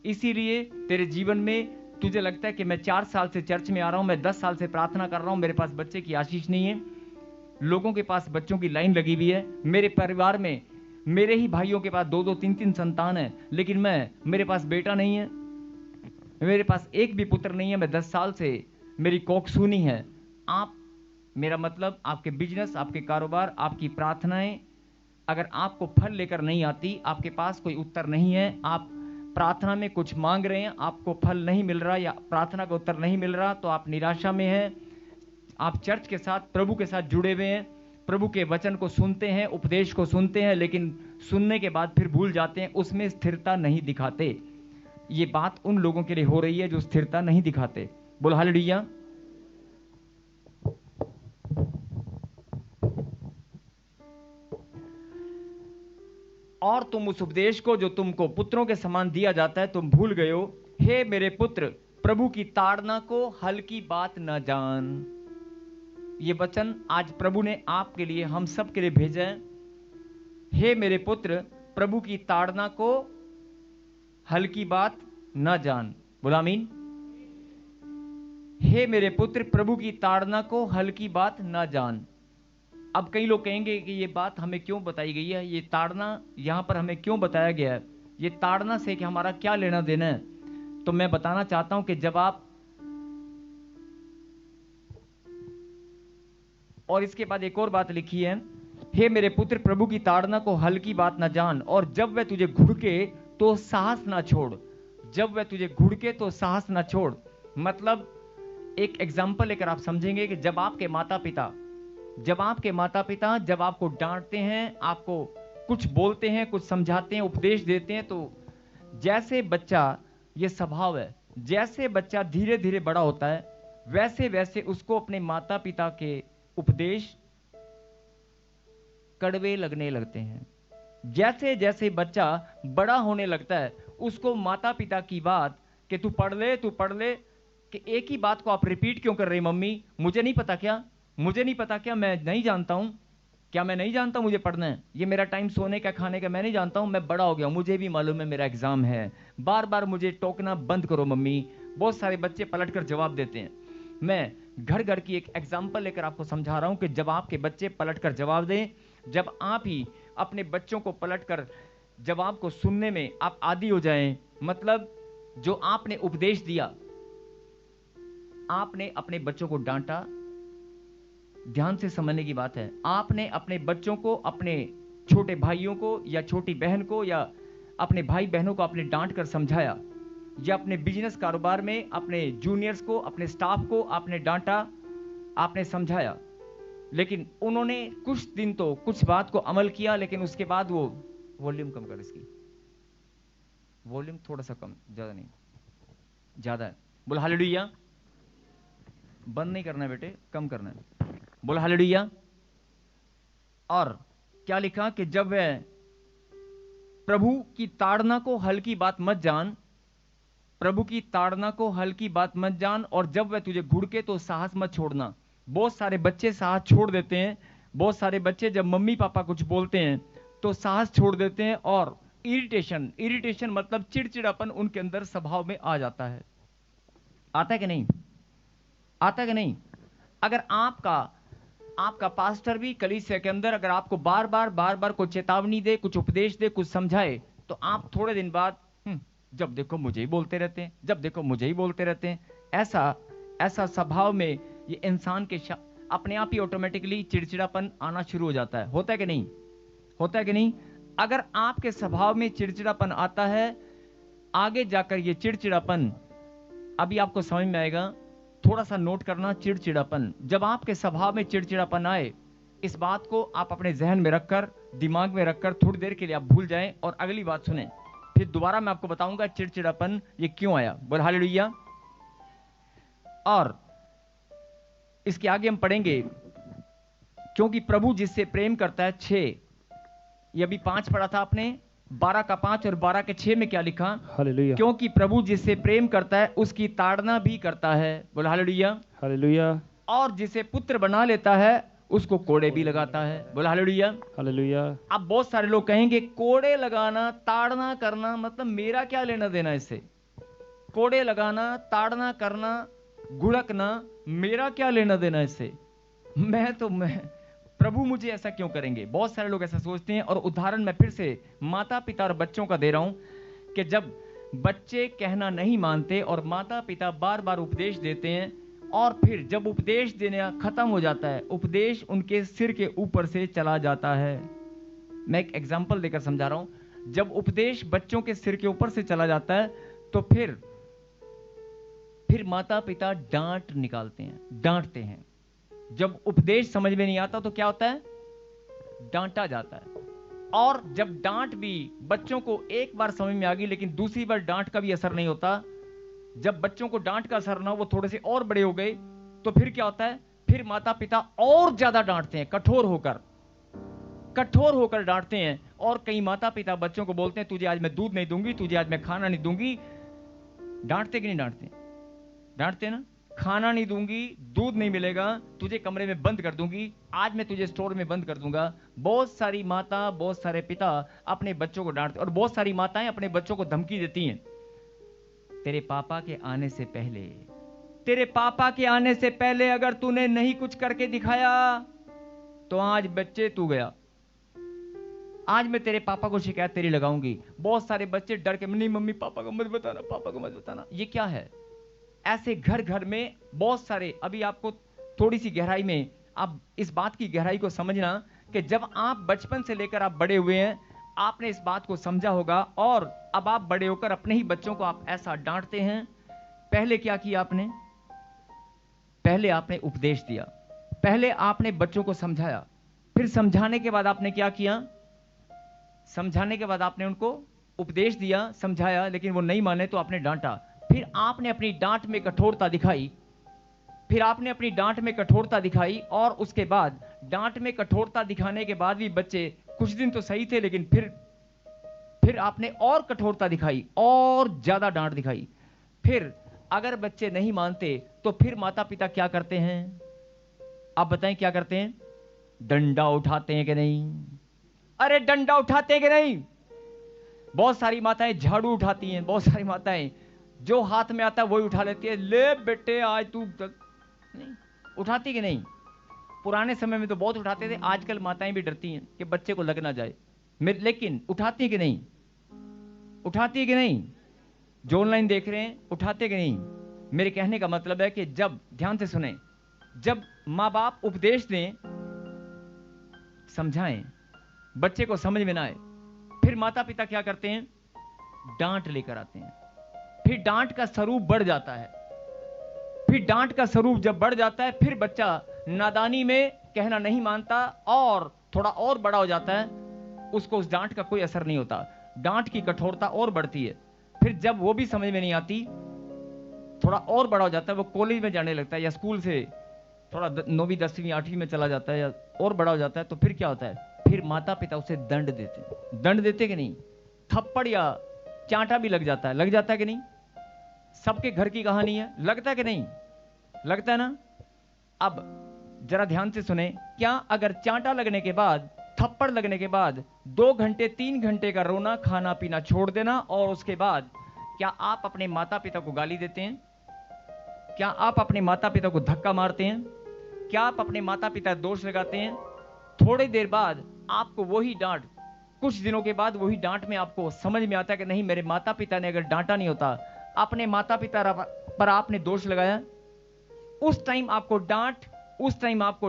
इसीलिए तेरे जीवन में तुझे लगता है कि मैं 4 साल से चर्च में आ रहा हूं, मैं 10 साल से प्रार्थना कर रहा हूं, मेरे पास बच्चे की आशीष नहीं है। लोगों के पास बच्चों की लाइन लगी हुई है। मेरे परिवार में मेरे ही भाइयों के पास 2-2, 3-3 संतान है, लेकिन मेरे पास बेटा नहीं है, मेरे पास एक भी पुत्र नहीं है। मैं 10 साल से मेरी कोख सूनी है। मेरा मतलब आपके बिजनेस, आपके कारोबार, आपकी प्रार्थनाएं अगर आपको फल लेकर नहीं आती, आपके पास कोई उत्तर नहीं है, आप प्रार्थना में कुछ मांग रहे हैं, आपको फल नहीं मिल रहा या प्रार्थना का उत्तर नहीं मिल रहा, तो आप निराशा में हैं। आप चर्च के साथ, प्रभु के साथ जुड़े हुए हैं, प्रभु के वचन को सुनते हैं, उपदेश को सुनते हैं, लेकिन सुनने के बाद फिर भूल जाते हैं, उसमें स्थिरता नहीं दिखाते। ये बात उन लोगों के लिए हो रही है जो स्थिरता नहीं दिखाते। बोलो हालेलुया। और तुम उस उपदेश को जो तुमको पुत्रों के समान दिया जाता है, तुम भूल गए हो। हे मेरे पुत्र, प्रभु की ताड़ना को हल्की बात न जान। ये वचन आज प्रभु ने आपके लिए, हम सब के लिए भेजा है। हे मेरे पुत्र, प्रभु की ताड़ना को हल्की बात न जान। बोला आमीन। हे मेरे पुत्र, प्रभु की ताड़ना को हल्की बात न जान। अब कई लोग कहेंगे कि ये बात हमें क्यों बताई गई है, ये ताड़ना यहां पर हमें क्यों बताया गया है, ये ताड़ना से कि हमारा क्या लेना देना है। तो मैं बताना चाहता हूं कि जब आप, और इसके बाद एक और बात लिखी है, हे मेरे पुत्र, प्रभु की ताड़ना को हल्की बात न जान, और जब वह तुझे घुड़के तो साहस ना छोड़। जब वह तुझे घुड़के तो साहस ना छोड़। मतलब एक एग्जाम्पल लेकर आप समझेंगे कि जब आपके माता पिता जब आपको डांटते हैं, आपको कुछ बोलते हैं, कुछ समझाते हैं, उपदेश देते हैं, तो जैसे बच्चा, ये स्वभाव है, जैसे बच्चा धीरे धीरे बड़ा होता है, वैसे वैसे उसको अपने माता पिता के उपदेश कड़वे लगने लगते हैं। जैसे जैसे बच्चा बड़ा होने लगता है, उसको माता पिता की बात कि तू पढ़ ले, कि एक ही बात को आप रिपीट क्यों कर रही मम्मी, मुझे नहीं पता क्या, मैं नहीं जानता हूं क्या, मैं नहीं जानता मुझे पढ़ना है, ये मेरा टाइम सोने का खाने का, मैं नहीं जानता हूं, मैं बड़ा हो गया, मुझे भी मालूम है मेरा एग्जाम है, बार बार मुझे टोकना बंद करो मम्मी। बहुत सारे बच्चे पलटकर जवाब देते हैं। मैं घर घर की एक एग्जाम्पल लेकर आपको समझा रहा हूं कि जब आपके बच्चे पलटकर जवाब दें, जब आप ही अपने बच्चों को पलटकर जवाब को सुनने में आप आदी हो जाएं, मतलब जो आपने उपदेश दिया, आपने अपने बच्चों को डांटा, ध्यान से समझने की बात है, आपने अपने बच्चों को, अपने छोटे भाइयों को या छोटी बहन को या अपने भाई बहनों को आपने डांट कर समझाया, या अपने बिजनेस कारोबार में अपने जूनियर्स को, अपने स्टाफ को आपने डांटा, आपने समझाया, लेकिन उन्होंने कुछ दिन तो कुछ बात को अमल किया, लेकिन उसके बाद वो, वॉल्यूम कम कर, इसकी वॉल्यूम थोड़ा सा कम, ज्यादा नहीं, ज्यादा है। बोल हालेलुया। बंद नहीं करना है बेटे, कम करना है। बोल हालेलुया। और क्या लिखा कि जब वह प्रभु की ताड़ना को हल्की बात मत जान, प्रभु की ताड़ना को हल्की बात मत जान, और जब वह तुझे घुड़के तो साहस मत छोड़ना। बहुत सारे बच्चे साहस छोड़ देते हैं। बहुत सारे बच्चे जब मम्मी पापा कुछ बोलते हैं तो साहस छोड़ देते हैं, और इरिटेशन मतलब चिड़चिड़ापन उनके अंदर स्वभाव में आ जाता है। आता है कि नहीं? आता है कि नहीं? अगर आपका पास्टर भी कलीसिया के अंदर अगर आपको बार बार कोई चेतावनी दे, कुछ उपदेश दे, कुछ समझाए, तो आप थोड़े दिन बाद जब देखो मुझे ही बोलते रहते हैं, जब देखो मुझे ही बोलते रहते हैं, ऐसा स्वभाव में ये इंसान के अपने आप ही ऑटोमेटिकली चिड़चिड़ापन आना शुरू हो जाता है। होता है कि नहीं? होता है कि नहीं? अगर आपके स्वभाव में चिड़चिड़ापन आता है, आगे जाकर ये चिड़चिड़ापन, अभी आपको समझ में आएगा, थोड़ा सा नोट करना, चिड़चिड़ापन, जब आपके स्वभाव में चिड़चिड़ापन आए, इस बात को आप अपने जहन में रखकर, दिमाग में रखकर थोड़ी देर के लिए आप भूल जाएं और अगली बात सुने, फिर दोबारा मैं आपको बताऊंगा चिड़चिड़ापन ये क्यों आया। बोल हालेलुया। और इसके आगे हम पढ़ेंगे, क्योंकि प्रभु जिससे प्रेम करता है, 6, ये अभी 5 पढ़ा था आपने, 12 का 5 और 12 के 6 में क्या लिखा? हालेलुया, क्योंकि प्रभु जिससे प्रेम करता है उसकी ताड़ना भी करता है। बोला हालेलुया। हालेलुया, और जिसे पुत्र बना लेता है उसको कोड़े भी लगाता है। बोला हालेलुया। हालेलुया, अब बहुत सारे लोग कहेंगे कोड़े लगाना, ताड़ना करना, मतलब मेरा क्या लेना देना इससे? कोड़े लगाना, ताड़ना करना, घुड़कना, मेरा क्या लेना देना इससे? मैं प्रभु मुझे ऐसा क्यों करेंगे? बहुत सारे लोग ऐसा सोचते हैं। और उदाहरण मैं फिर से माता पिता और बच्चों का दे रहा हूं कि जब बच्चे कहना नहीं मानते और माता पिता बार बार उपदेश देते हैं, और फिर जब उपदेश देना खत्म हो जाता है, उपदेश उनके सिर के ऊपर से चला जाता है। मैं एक एग्जाम्पल देकर समझा रहा हूं। जब उपदेश बच्चों के सिर के ऊपर से चला जाता है तो फिर माता पिता डांट निकालते हैं, डांटते हैं। जब उपदेश समझ में नहीं आता तो क्या होता है? डांटा जाता है। और जब डांट भी बच्चों को एक बार समझ में आ गई, लेकिन दूसरी बार डांट का भी असर नहीं होता, जब बच्चों को डांट का असर ना हो, वो थोड़े से और बड़े हो गए, तो फिर क्या होता है? फिर माता पिता और ज्यादा डांटते हैं, कठोर होकर डांटते हैं। और कई माता पिता बच्चों को बोलते हैं तुझे आज मैं दूध नहीं दूंगी, तुझे आज मैं खाना नहीं दूंगी। डांटते कि नहीं डांटते? डांटते ना? खाना नहीं दूंगी, दूध नहीं मिलेगा, तुझे कमरे में बंद कर दूंगी, आज मैं तुझे स्टोर में बंद कर दूंगा। बहुत सारी माता, बहुत सारे पिता अपने बच्चों को डांटते, और बहुत सारी माताएं अपने बच्चों को धमकी देती हैं, तेरे पापा के आने से पहले, तेरे पापा के आने से पहले अगर तूने नहीं कुछ करके दिखाया तो आज बच्चे तू गया, आज मैं तेरे पापा को शिकायत तेरी लगाऊंगी। बहुत सारे बच्चे डर के, नहीं मम्मी पापा को मत बताना, पापा को मत बताना। ये क्या है? ऐसे घर घर में बहुत सारे। अभी आपको थोड़ी सी गहराई में, आप इस बात की गहराई को समझना कि जब आप बचपन से लेकर आप बड़े हुए हैं, आपने इस बात को समझा होगा, और अब आप बड़े होकर अपने ही बच्चों को आप ऐसा डांटते हैं। पहले क्या किया आपने? पहले आपने उपदेश दिया, पहले आपने बच्चों को समझाया, फिर समझाने के बाद आपने क्या किया? समझाने के बाद आपने उनको उपदेश दिया, समझाया, लेकिन वो नहीं माने तो आपने डांटा। फिर आपने अपनी डांट में कठोरता दिखाई, और उसके बाद डांट में कठोरता दिखाने के बाद भी बच्चे कुछ दिन तो सही थे, लेकिन फिर आपने और कठोरता दिखाई, और ज्यादा डांट दिखाई। फिर अगर बच्चे नहीं मानते तो फिर माता पिता क्या करते हैं? आप बताएं क्या करते हैं? डंडा उठाते हैं कि नहीं? अरे डंडा उठाते हैं कि नहीं? बहुत सारी माताएं झाड़ू उठाती हैं, बहुत सारी माताएं जो हाथ में आता है वही उठा लेती है। ले बेटे आज तू नहीं उठाती कि नहीं? पुराने समय में तो बहुत उठाते थे, आजकल माताएं भी डरती हैं कि बच्चे को लग ना जाए, लेकिन उठाती कि नहीं? उठाती कि नहीं? जो ऑनलाइन देख रहे हैं, उठाते कि नहीं? मेरे कहने का मतलब है कि जब, ध्यान से सुने, जब माँ बाप उपदेश दें, समझाएं, बच्चे को समझ में ना आए, फिर माता पिता क्या करते हैं? डांट लेकर आते हैं। फिर डांट का स्वरूप बढ़ जाता है। फिर डांट का स्वरूप जब बढ़ जाता है, फिर बच्चा नादानी में कहना नहीं मानता और थोड़ा और बड़ा हो जाता है, उसको उस डांट का कोई असर नहीं होता, डांट की कठोरता और बढ़ती है। फिर जब वो भी समझ में नहीं आती, थोड़ा और बड़ा हो जाता है, वो कॉलेज में जाने लगता है या स्कूल से थोड़ा 9वीं 10वीं 8वीं में चला जाता है या और बड़ा हो जाता है, तो फिर क्या होता है? फिर माता पिता उसे दंड देते हैं। दंड देते कि नहीं? थप्पड़ या चांटा भी लग जाता है कि नहीं? सबके घर की कहानी है, लगता है कि नहीं? लगता है ना? अब जरा ध्यान से सुने, क्या अगर चांटा लगने के बाद, थप्पड़ लगने के बाद 2 घंटे 3 घंटे का रोना खाना पीना छोड़ देना, और उसके बाद क्या आप अपने माता पिता को गाली देते हैं? क्या आप अपने माता पिता को धक्का मारते हैं? क्या आप अपने माता पिता दोष लगाते हैं? थोड़ी देर बाद आपको वही डांट, कुछ दिनों के बाद वही डांट में आपको समझ में आता है कि नहीं, मेरे माता पिता ने अगर डांटा नहीं होता, अपने माता पिता पर आपने दोष लगाया, उस टाइम आपको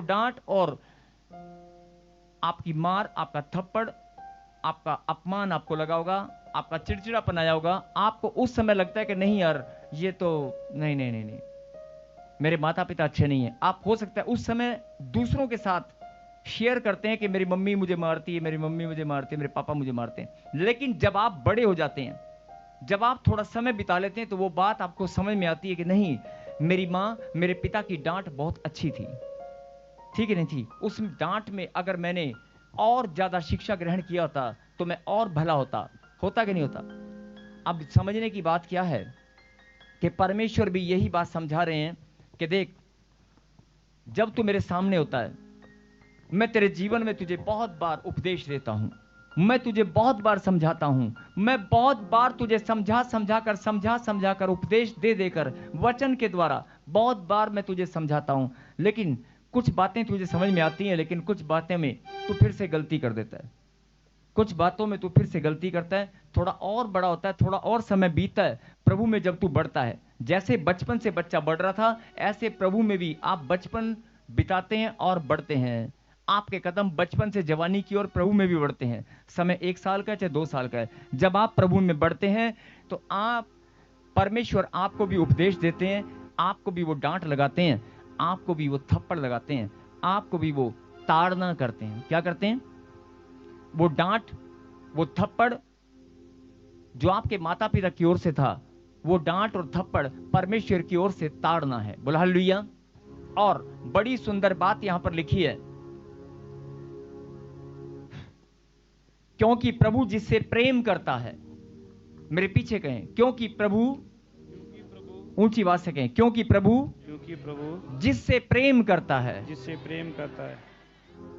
डांट और आपकी मार, आपका थप्पड़, आपका अपमान आपको लगा होगा, आपका चिड़चिड़ापन आया होगा। आपको उस समय लगता है कि नहीं यार, ये तो नहीं, मेरे माता पिता अच्छे नहीं है। आप हो सकता है उस समय दूसरों के साथ शेयर करते हैं कि मेरी मम्मी मुझे मारती है, मेरी मम्मी मुझे मारती है, मेरे पापा मुझे मारते हैं। लेकिन जब आप बड़े हो जाते हैं, जब आप थोड़ा समय बिता लेते हैं, तो वो बात आपको समझ में आती है कि नहीं, मेरी माँ मेरे पिता की डांट बहुत अच्छी थी, ठीक है नहीं थी? उस डांट में अगर मैंने और ज्यादा शिक्षा ग्रहण किया होता तो मैं और भला होता कि नहीं होता? अब समझने की बात क्या है कि परमेश्वर भी यही बात समझा रहे हैं कि देख, जब तू मेरे सामने होता है, मैं तेरे जीवन में तुझे बहुत बार उपदेश देता हूं, मैं तुझे बहुत बार समझाता हूं, मैं बहुत बार तुझे समझा कर उपदेश दे देकर वचन के द्वारा बहुत बार मैं तुझे समझाता हूं, लेकिन कुछ बातें तुझे समझ में आती हैं, लेकिन कुछ बातें में तू फिर से गलती कर देता है, कुछ बातों में तू फिर से गलती करता है, थोड़ा और बड़ा होता है, थोड़ा और समय बीतता है प्रभु में जब तू बढ़ता है। जैसे बचपन से बच्चा बढ़ रहा था, ऐसे प्रभु में भी आप बचपन बिताते हैं और बढ़ते हैं। आपके कदम बचपन से जवानी की ओर प्रभु में भी बढ़ते हैं। समय 1 साल का है चाहे 2 साल का है, जब आप प्रभु में बढ़ते हैं तो आप परमेश्वर आपको भी उपदेश देते हैं, आपको भी वो डांट लगाते हैं, आपको भी वो थप्पड़ लगाते हैं, आपको भी वो ताड़ना करते हैं। क्या करते हैं? वो डांट, वो थप्पड़ जो आपके माता पिता की ओर से था, वो डांट और थप्पड़ परमेश्वर की ओर से ताड़ना है। बोला हालेलुया। और बड़ी सुंदर बात यहां पर लिखी है, क्योंकि प्रभु जिससे प्रेम करता है, मेरे पीछे कहें, क्योंकि प्रभु, ऊंची आवाज से कहें, क्योंकि प्रभु जिससे प्रेम करता है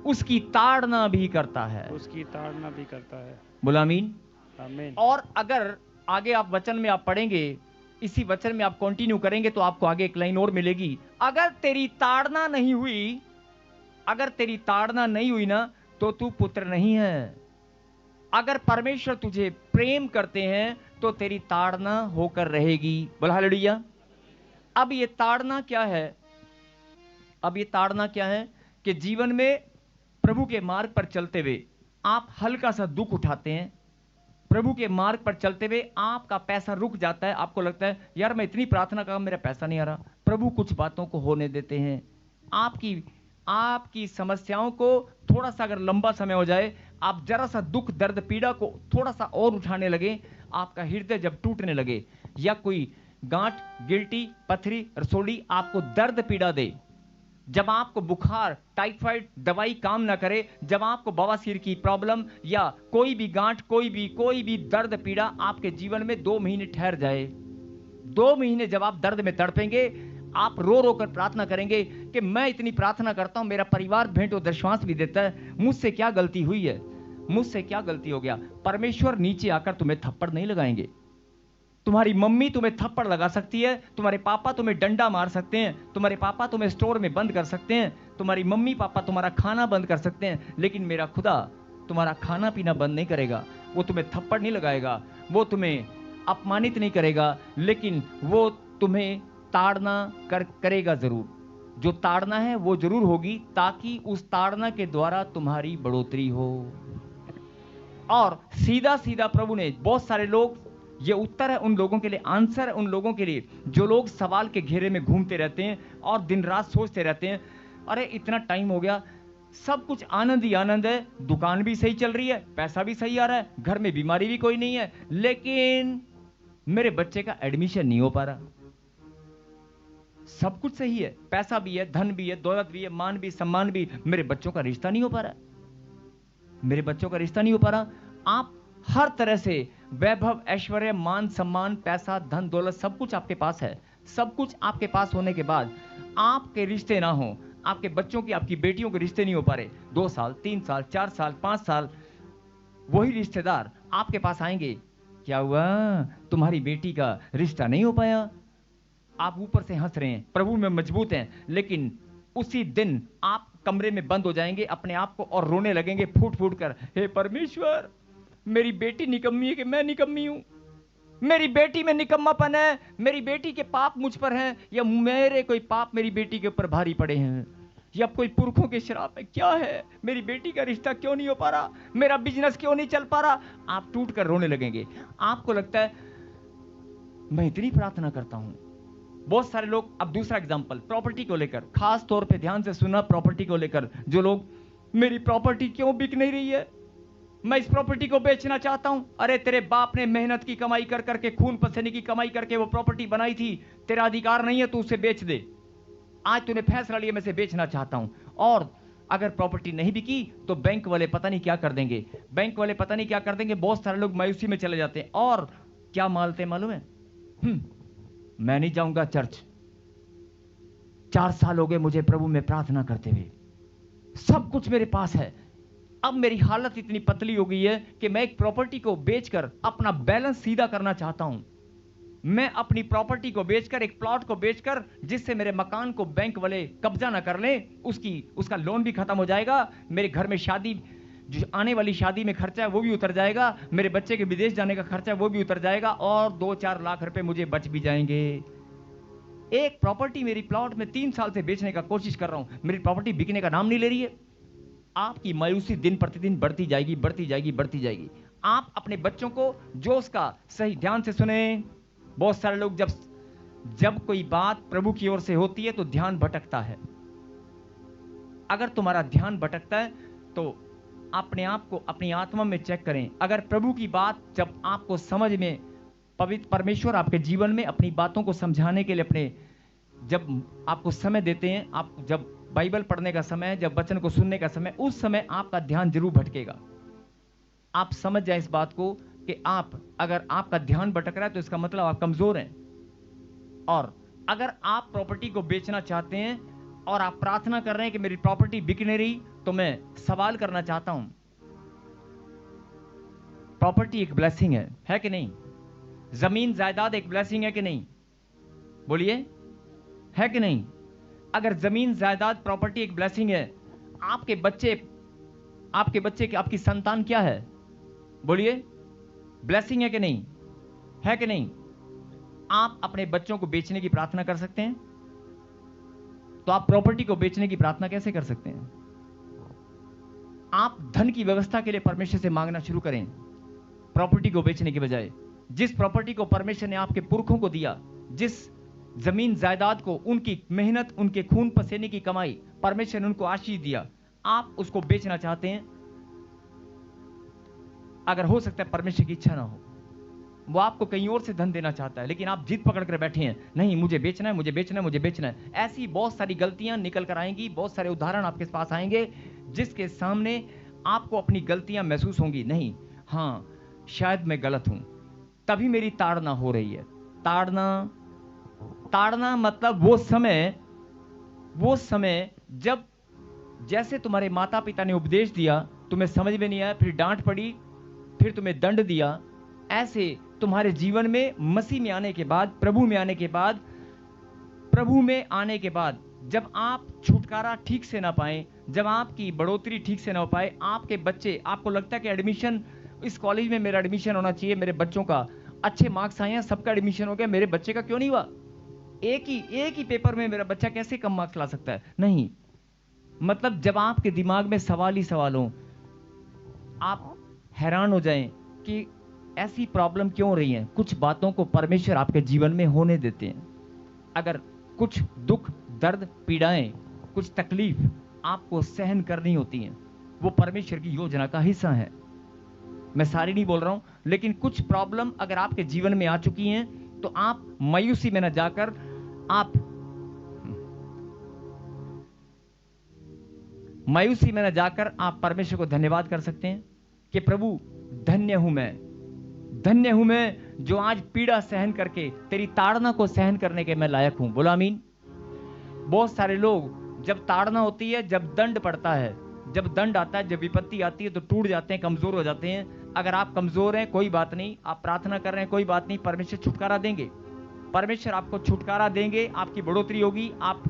उसकी ताड़ना भी करता है। बोला आमीन। और अगर आगे आप वचन में आप पढ़ेंगे, इसी वचन में आप कंटिन्यू करेंगे तो आपको आगे एक लाइन और मिलेगी, अगर तेरी ताड़ना नहीं हुई ना तो तू पुत्र नहीं है। अगर परमेश्वर तुझे प्रेम करते हैं तो तेरी ताड़ना होकर रहेगी। बोला हालेलुया। अब ये ताड़ना क्या है कि जीवन में प्रभु के मार्ग पर चलते हुए आप हल्का सा दुख उठाते हैं, प्रभु के मार्ग पर चलते हुए आपका पैसा रुक जाता है, आपको लगता है यार मैं इतनी प्रार्थना कर मेरा पैसा नहीं आ रहा। प्रभु कुछ बातों को होने देते हैं, आपकी समस्याओं को थोड़ा सा अगर लंबा समय हो जाए, आप जरा सा दुख दर्द पीड़ा को थोड़ा सा और उठाने लगे, आपका हृदय जब टूटने लगे, या कोई गांठ, गिल्टी, पथरी, रसोली आपको दर्द पीड़ा दे, जब आपको बुखार, टाइफाइड दवाई काम ना करे, जब आपको बवासीर की प्रॉब्लम या कोई भी गांठ, कोई भी दर्द पीड़ा आपके जीवन में 2 महीने ठहर जाए, 2 महीने जब आप दर्द में तड़पेंगे, आप रो रो कर प्रार्थना करेंगे कि मैं इतनी प्रार्थना करता हूं, मेरा परिवार भेंट और दशवांश भी देता है, मुझसे क्या गलती हुई है, मुझसे क्या गलती हो गया। परमेश्वर नीचे आकर तुम्हें थप्पड़ नहीं लगाएंगे। तुम्हारी मम्मी तुम्हें थप्पड़ लगा सकती है, तुम्हारे पापा तुम्हें डंडा मार सकते हैं, तुम्हारे पापा तुम्हें स्टोर में बंद कर सकते हैं, तुम्हारी मम्मी पापा तुम्हारा खाना बंद कर सकते हैं, लेकिन मेरा खुदा तुम्हारा खाना पीना बंद नहीं करेगा। वो तुम्हें थप्पड़ नहीं लगाएगा, वो तुम्हें अपमानित नहीं करेगा, लेकिन वो तुम्हें ताड़ना करेगा जरूर। जो ताड़ना है वो जरूर होगी, ताकि उस ताड़ना के द्वारा तुम्हारी बढ़ोतरी हो। और सीधा सीधा प्रभु ने, बहुत सारे लोग, ये उत्तर है उन लोगों के लिए, आंसर है उन लोगों के लिए जो लोग सवाल के घेरे में घूमते रहते हैं और दिन रात सोचते रहते हैं, अरे इतना टाइम हो गया, सब कुछ आनंद ही आनंद है, दुकान भी सही चल रही है, पैसा भी सही आ रहा है, घर में बीमारी भी कोई नहीं है, लेकिन मेरे बच्चे का एडमिशन नहीं हो पा रहा। सब कुछ सही है, पैसा भी है, धन भी है, दौलत भी है, मान भी, सम्मान भी, मेरे बच्चों का रिश्ता नहीं हो पा रहा, मेरे बच्चों का रिश्ता नहीं हो पा रहा। आप हर तरह से वैभव, ऐश्वर्य, मान, सम्मान, पैसा, धन, दौलत सब कुछ आपके पास है, सब कुछ आपके पास होने के बाद आपके रिश्ते ना हो, आपके बच्चों की, आपकी बेटियों के रिश्ते नहीं हो पा रहे, 2 साल, 3 साल, 4 साल, 5 साल वही रिश्तेदार आपके पास आएंगे, क्या हुआ तुम्हारी बेटी का रिश्ता नहीं हो पाया। आप ऊपर से हंस रहे हैं, प्रभु में मजबूत हैं, लेकिन उसी दिन आप कमरे में बंद हो जाएंगे अपने आप को और रोने लगेंगे फूट फूट कर, हे परमेश्वर मेरी बेटी निकम्मी है कि मैं निकम्मी हूं, मेरी बेटी में निकम्मापन है, मेरी बेटी के पाप मुझ पर हैं, या मेरे कोई पाप मेरी बेटी के ऊपर भारी पड़े हैं, या कोई पुरखों के श्राप है, क्या है, मेरी बेटी का रिश्ता क्यों नहीं हो पा रहा, मेरा बिजनेस क्यों नहीं चल पा रहा। आप टूट कर रोने लगेंगे। आपको लगता है मैं इतनी प्रार्थना करता हूं। बहुत सारे लोग, अब दूसरा एग्जांपल प्रॉपर्टी को लेकर, खास तौर पे ध्यान से सुना, प्रॉपर्टी को लेकर जो लोग, मेरी प्रॉपर्टी क्यों बिक नहीं रही है, मैं इस प्रॉपर्टी को बेचना चाहता हूं। अरे तेरे बाप ने मेहनत की कमाई कर करके, खून पसीने की कमाई करके वो प्रॉपर्टी बनाई थी, तेरा अधिकार नहीं है, तू उसे बेच दे। आज तूने फैसला लिया मैं इसे बेचना चाहता हूं। और अगर प्रॉपर्टी नहीं बिकी तो बैंक वाले पता नहीं क्या कर देंगे, बैंक वाले पता नहीं क्या कर देंगे। बहुत सारे लोग मायूसी में चले जाते हैं और क्या मालते मालूम है, मैं नहीं जाऊंगा चर्च, 4 साल हो गए मुझे प्रभु में प्रार्थना करते हुए, सब कुछ मेरे पास है, अब मेरी हालत इतनी पतली हो गई है कि मैं एक प्रॉपर्टी को बेचकर अपना बैलेंस सीधा करना चाहता हूं। मैं अपनी प्रॉपर्टी को बेचकर, एक प्लॉट को बेचकर, जिससे मेरे मकान को बैंक वाले कब्जा ना कर लें, उसका लोन भी खत्म हो जाएगा, मेरे घर में शादी, जो आने वाली शादी में खर्चा है वो भी उतर जाएगा, मेरे बच्चे के विदेश जाने का खर्चा है वो भी उतर जाएगा, और 2-4 लाख रुपए मुझे बच भी जाएंगे। एक प्रॉपर्टी मेरी प्लॉट में 3 साल से बेचने का कोशिश कर रहा हूं, मेरी प्रॉपर्टी बिकने का नाम नहीं ले रही है। आपकी मायूसी दिन प्रतिदिन बढ़ती जाएगी, बढ़ती जाएगी, बढ़ती जाएगी। आप अपने बच्चों को जो उसका सही ध्यान से सुने। बहुत सारे लोग जब कोई बात प्रभु की ओर से होती है तो ध्यान भटकता है। अगर तुम्हारा ध्यान भटकता है तो अपने आप को अपनी आत्मा में चेक करें। अगर प्रभु की बात जब आपको समझ में, पवित्र परमेश्वर आपके जीवन में अपनी बातों को समझाने के लिए जब आपको समय देते हैं, आप जब बाइबल पढ़ने का समय, जब वचन को सुनने का समय, उस समय आपका ध्यान जरूर भटकेगा। आप समझ जाए इस बात को कि अगर आपका ध्यान भटक रहा है तो इसका मतलब आप कमजोर हैं। और अगर आप प्रॉपर्टी को बेचना चाहते हैं और आप प्रार्थना कर रहे हैं कि मेरी प्रॉपर्टी बिक नहीं रही, तो मैं सवाल करना चाहता हूं, प्रॉपर्टी एक ब्लेसिंग है कि नहीं? जमीन जायदाद एक ब्लेसिंग है कि नहीं? बोलिए, है कि नहीं? अगर जमीन जायदाद प्रॉपर्टी एक ब्लेसिंग है, आपके बच्चे आपकी संतान क्या है? बोलिए, ब्लेसिंग है कि नहीं? है कि नहीं? आप अपने बच्चों को बेचने की प्रार्थना कर सकते हैं, तो आप प्रॉपर्टी को बेचने की प्रार्थना कैसे कर सकते हैं? आप धन की व्यवस्था के लिए परमेश्वर से मांगना शुरू करें, प्रॉपर्टी को बेचने के बजाय। जिस प्रॉपर्टी को परमेश्वर ने आपके पुरखों को दिया, जिस जमीन जायदाद को, उनकी मेहनत, उनके खून पसीने की कमाई, परमेश्वर ने उनको आशीष दिया, आप उसको बेचना चाहते हैं। अगर हो सकता है परमेश्वर की इच्छा ना हो, वो आपको कहीं और से धन देना चाहता है, लेकिन आप जिद पकड़ कर बैठे हैं, नहीं मुझे बेचना है, मुझे बेचना है, मुझे बेचना है। ऐसी बहुत सारी गलतियां निकल कर आएंगी, बहुत सारे उदाहरण आपके पास आएंगे जिसके सामने आपको अपनी गलतियां महसूस होंगी। नहीं, हाँ शायद मैं गलत हूं, तभी मेरी ताड़ना हो रही है। ताड़ना मतलब वो समय जब, जैसे तुम्हारे माता पिता ने उपदेश दिया, तुम्हें समझ में नहीं आया, फिर डांट पड़ी, फिर तुम्हें दंड दिया, ऐसे तुम्हारे जीवन में मसीह में आने के बाद, प्रभु में आने के बाद जब आप छुटकारा ठीक से ना पाए, जब आपकी बढ़ोतरी ठीक से ना हो पाए, आपके बच्चे, आपको लगता है कि एडमिशन, इस कॉलेज में मेरा एडमिशन होना चाहिए, मेरे बच्चों का अच्छे मार्क्स आए हैं, सबका एडमिशन हो गया, मेरे बच्चे का क्यों नहीं हुआ? एक ही पेपर में मेरा बच्चा कैसे कम मार्क्स ला सकता है? नहीं, मतलब जब आपके दिमाग में सवाल ही सवाल हो, आप हैरान हो जाएं कि ऐसी प्रॉब्लम क्यों हो रही है। कुछ बातों को परमेश्वर आपके जीवन में होने देते हैं। अगर कुछ दुख, दर्द, पीड़ाएं, कुछ तकलीफ आपको सहन करनी होती हैं, वो परमेश्वर की योजना का हिस्सा है। मैं सारी नहीं बोल रहा हूं, लेकिन कुछ प्रॉब्लम अगर आपके जीवन में आ चुकी हैं तो आप मायूसी में न जाकर आप परमेश्वर को धन्यवाद कर सकते हैं कि प्रभु धन्य हूं मैं जो आज पीड़ा सहन करके, तेरी ताड़ना को सहन करने के मैं लायक हूं। बोलो आमीन। बहुत सारे लोग, जब ताड़ना होती है, जब दंड पड़ता है, जब दंड आता है, जब विपत्ति आती है, तो टूट जाते हैं, कमजोर हो जाते हैं। अगर आप कमजोर हैं, कोई बात नहीं, आप प्रार्थना कर रहे हैं, कोई बात नहीं, परमेश्वर छुटकारा देंगे, परमेश्वर आपको छुटकारा देंगे, आपकी बढ़ोतरी होगी, आप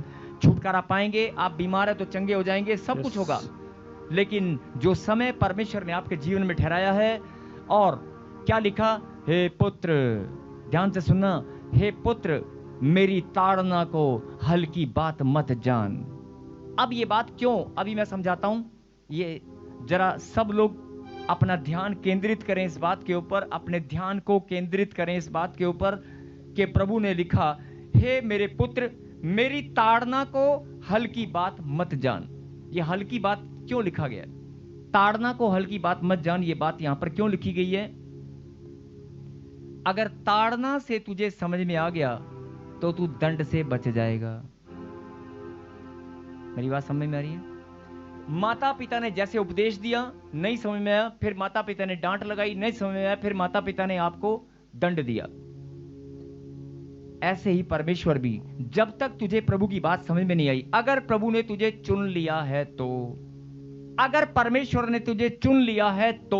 छुटकारा पाएंगे, आप बीमार है तो चंगे हो जाएंगे, सब कुछ होगा। लेकिन जो समय परमेश्वर ने आपके जीवन में ठहराया है, और क्या लिखा, हे पुत्र, ध्यान से सुनना, हे पुत्र मेरी ताड़ना को हल्की बात मत जान। अब ये बात क्यों, अभी मैं समझाता हूं। ये जरा सब लोग अपना ध्यान केंद्रित करें इस बात के ऊपर, अपने ध्यान को केंद्रित करें इस बात के ऊपर कि प्रभु ने लिखा, हे मेरे पुत्र मेरी ताड़ना को हल्की बात मत जान। ये हल्की बात क्यों लिखा गया? ताड़ना को हल्की बात मत जान, ये बात यहां पर क्यों लिखी गई है? अगर ताड़ना से तुझे समझ में आ गया तो तू दंड से बच जाएगा। मेरी बात समझ में आ रही है? माता पिता ने जैसे उपदेश दिया, नहीं समझ में आया, फिर माता पिता ने डांट लगाई, नहीं समझ में आया, फिर माता पिता ने आपको दंड दिया। ऐसे ही परमेश्वर भी, जब तक तुझे प्रभु की बात समझ में नहीं आई, अगर प्रभु ने तुझे चुन लिया है तो, अगर परमेश्वर ने तुझे चुन लिया है तो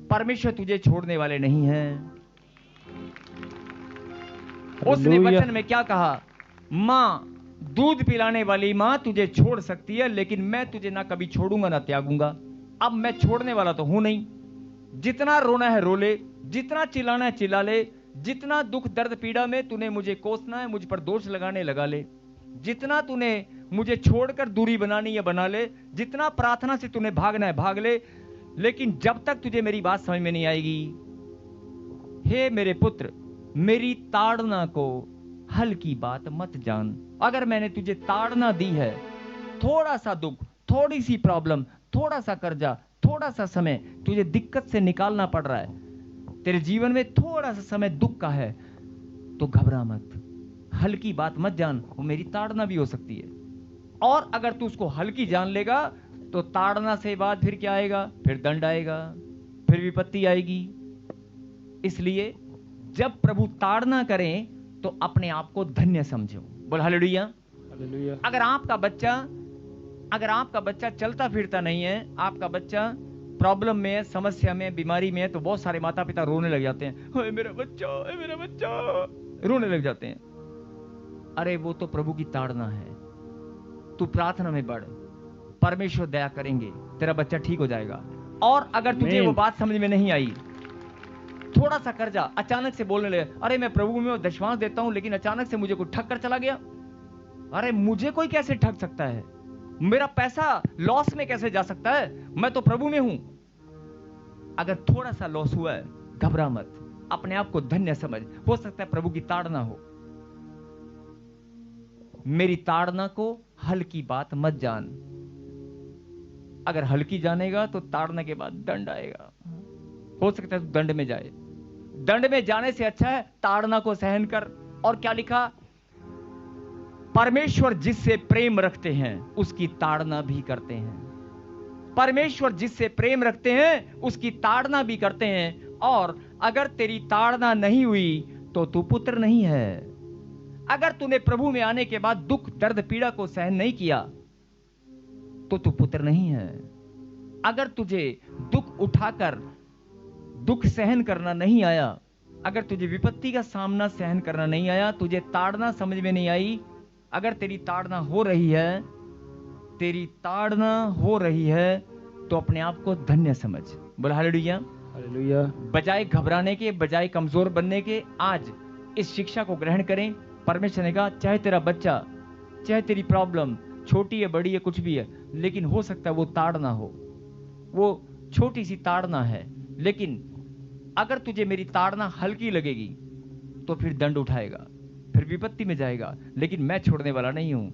परमेश्वर तुझे छोड़ने वाले नहीं हैं। उसने वचन में क्या कहा? मां, दूध पिलाने वाली मां तुझे छोड़ सकती है, लेकिन मैं तुझे ना कभी छोड़ूंगा ना त्यागूंगा। अब मैं छोड़ने वाला तो हूं नहीं। जितना रोना है रो ले, जितना चिल्लाना है चिल्ला ले, जितना दुख दर्द पीड़ा में तूने मुझे कोसना है, मुझ पर दोष लगाने लगा ले, जितना तूने मुझे छोड़कर दूरी बनानी है बना ले, जितना प्रार्थना से तूने भागना है भाग ले, लेकिन जब तक तुझे मेरी बात समझ में नहीं आएगी, हे मेरे पुत्र, मेरी ताड़ना को हल्की बात मत जान। अगर मैंने तुझे ताड़ना दी है, थोड़ा सा दुख, थोड़ी सी प्रॉब्लम, थोड़ा सा कर्जा, थोड़ा सा समय तुझे दिक्कत से निकालना पड़ रहा है, तेरे जीवन में थोड़ा सा समय दुख का है, तो घबरा मत, हल्की बात मत जान, वो मेरी ताड़ना भी हो सकती है। और अगर तू उसको हल्की जान लेगा तो ताड़ना से बाद फिर क्या आएगा? फिर दंड आएगा, फिर विपत्ति आएगी। इसलिए जब प्रभु ताड़ना करें तो अपने आप को धन्य समझो। बोल हालेलुया। हालेलुया। अगर आपका बच्चा चलता फिरता नहीं है, आपका बच्चा प्रॉब्लम में है, समस्या में, बीमारी में है, तो बहुत सारे माता पिता रोने लग जाते हैं, ओए मेरा बच्चा, ओए मेरा बच्चा, रोने लग जाते हैं। अरे वो तो प्रभु की ताड़ना है। तू प्रार्थना में बढ़, परमेश्वर दया करेंगे, तेरा बच्चा ठीक हो जाएगा। और अगर तुझे वो बात समझ में नहीं आई, थोड़ा सा कर्जा, अचानक से बोलने लगे, अरे मैं प्रभु में दशमांश देता हूं, लेकिन अचानक से मुझे कोई ठग कर चला गया। अरे मुझे कोई कैसे ठग सकता है? मेरा पैसा लॉस में कैसे जा सकता है? मैं तो प्रभु में हूं। अगर थोड़ा सा लॉस हुआ है, घबरा मत, अपने आप को धन्य समझ। हो सकता है प्रभु की ताड़ना हो। मेरी ताड़ना को हल्की बात मत जान। अगर हल्की जानेगा तो ताड़ना के बाद दंड आएगा। हो सकता है दंड में जाए। दंड में जाने से अच्छा है ताड़ना को सहन कर। और क्या लिखा? परमेश्वर जिससे प्रेम रखते हैं उसकी ताड़ना भी करते हैं। परमेश्वर जिससे प्रेम रखते हैं उसकी ताड़ना भी करते हैं। और अगर तेरी ताड़ना नहीं हुई तो तू पुत्र नहीं है। अगर तूने प्रभु में आने के बाद दुख दर्द पीड़ा को सहन नहीं किया तो तू पुत्र नहीं है। अगर तुझे दुख उठाकर दुख सहन करना नहीं आया, अगर तुझे विपत्ति का सामना सहन करना नहीं आया, तुझे ताड़ना समझ में नहीं आई, अगर तेरी ताड़ना हो रही है, तेरी ताड़ना हो रही है, तो अपने आप को धन्य समझ। बोल हालेलुया। हालेलुया। बजाय घबराने के, बजाय कमजोर बनने के, आज इस शिक्षा को ग्रहण करें। परमेश्वर ने कहा, चाहे तेरा बच्चा, चाहे तेरी प्रॉब्लम छोटी है बड़ी है कुछ भी है, लेकिन हो सकता है वो ताड़ना हो, वो छोटी सी ताड़ना है, लेकिन अगर तुझे मेरी ताड़ना हल्की लगेगी तो फिर दंड उठाएगा, फिर विपत्ति में जाएगा, लेकिन मैं छोड़ने वाला नहीं हूं।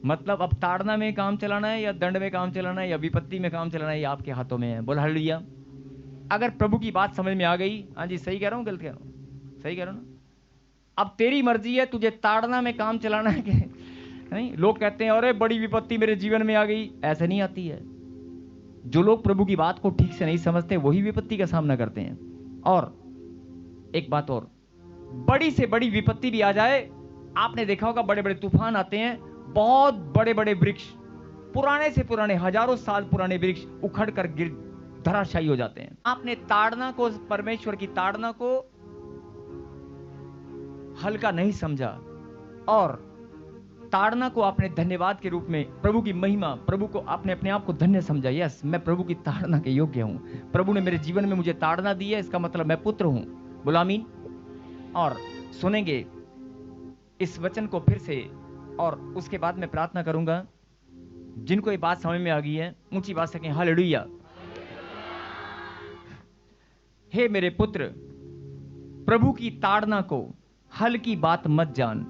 मतलब अब ताड़ना में काम चलाना है या दंड में काम चलाना है या विपत्ति में काम चलाना है, ये आपके हाथों में है। बोल हालेलुया। अगर प्रभु की बात समझ में आ गई, हाँ जी सही कह रहा हूं गलत कह रहा हूं? सही कह रहा हूं ना? अब तेरी मर्जी है तुझे ताड़ना में काम चलाना है कि नहीं। लोग कहते हैं अरे बड़ी विपत्ति मेरे जीवन में आ गई, ऐसे नहीं आती है। जो लोग प्रभु की बात को ठीक से नहीं समझते वही विपत्ति का सामना करते हैं। और एक बात और, बड़ी से बड़ी विपत्ति भी आ जाए, आपने देखा होगा बड़े बड़े तूफान आते हैं, बहुत बड़े बड़े वृक्ष, पुराने से पुराने, हजारों साल पुराने वृक्ष उखड़ कर गिर धराशायी हो जाते हैं। आपने ताड़ना को, परमेश्वर की ताड़ना को हल्का नहीं समझा और ताड़ना को आपने धन्यवाद के रूप में, प्रभु की महिमा, प्रभु को आपने अपने आप को धन्य समझा। यस, मैं प्रभु की ताड़ना के योग्य हूं, प्रभु ने मेरे जीवन में मुझे ताड़ना दी है, इसका मतलब मैं पुत्र हूं। बोला आमीन। और सुनेंगे इस वचन को फिर से, और उसके बाद मैं प्रार्थना करूंगा। जिनको ये बात समझ में आ गई है ऊंची बात से कहें हालेलुया। हे मेरे पुत्र, प्रभु की ताड़ना को हल्की बात मत जान।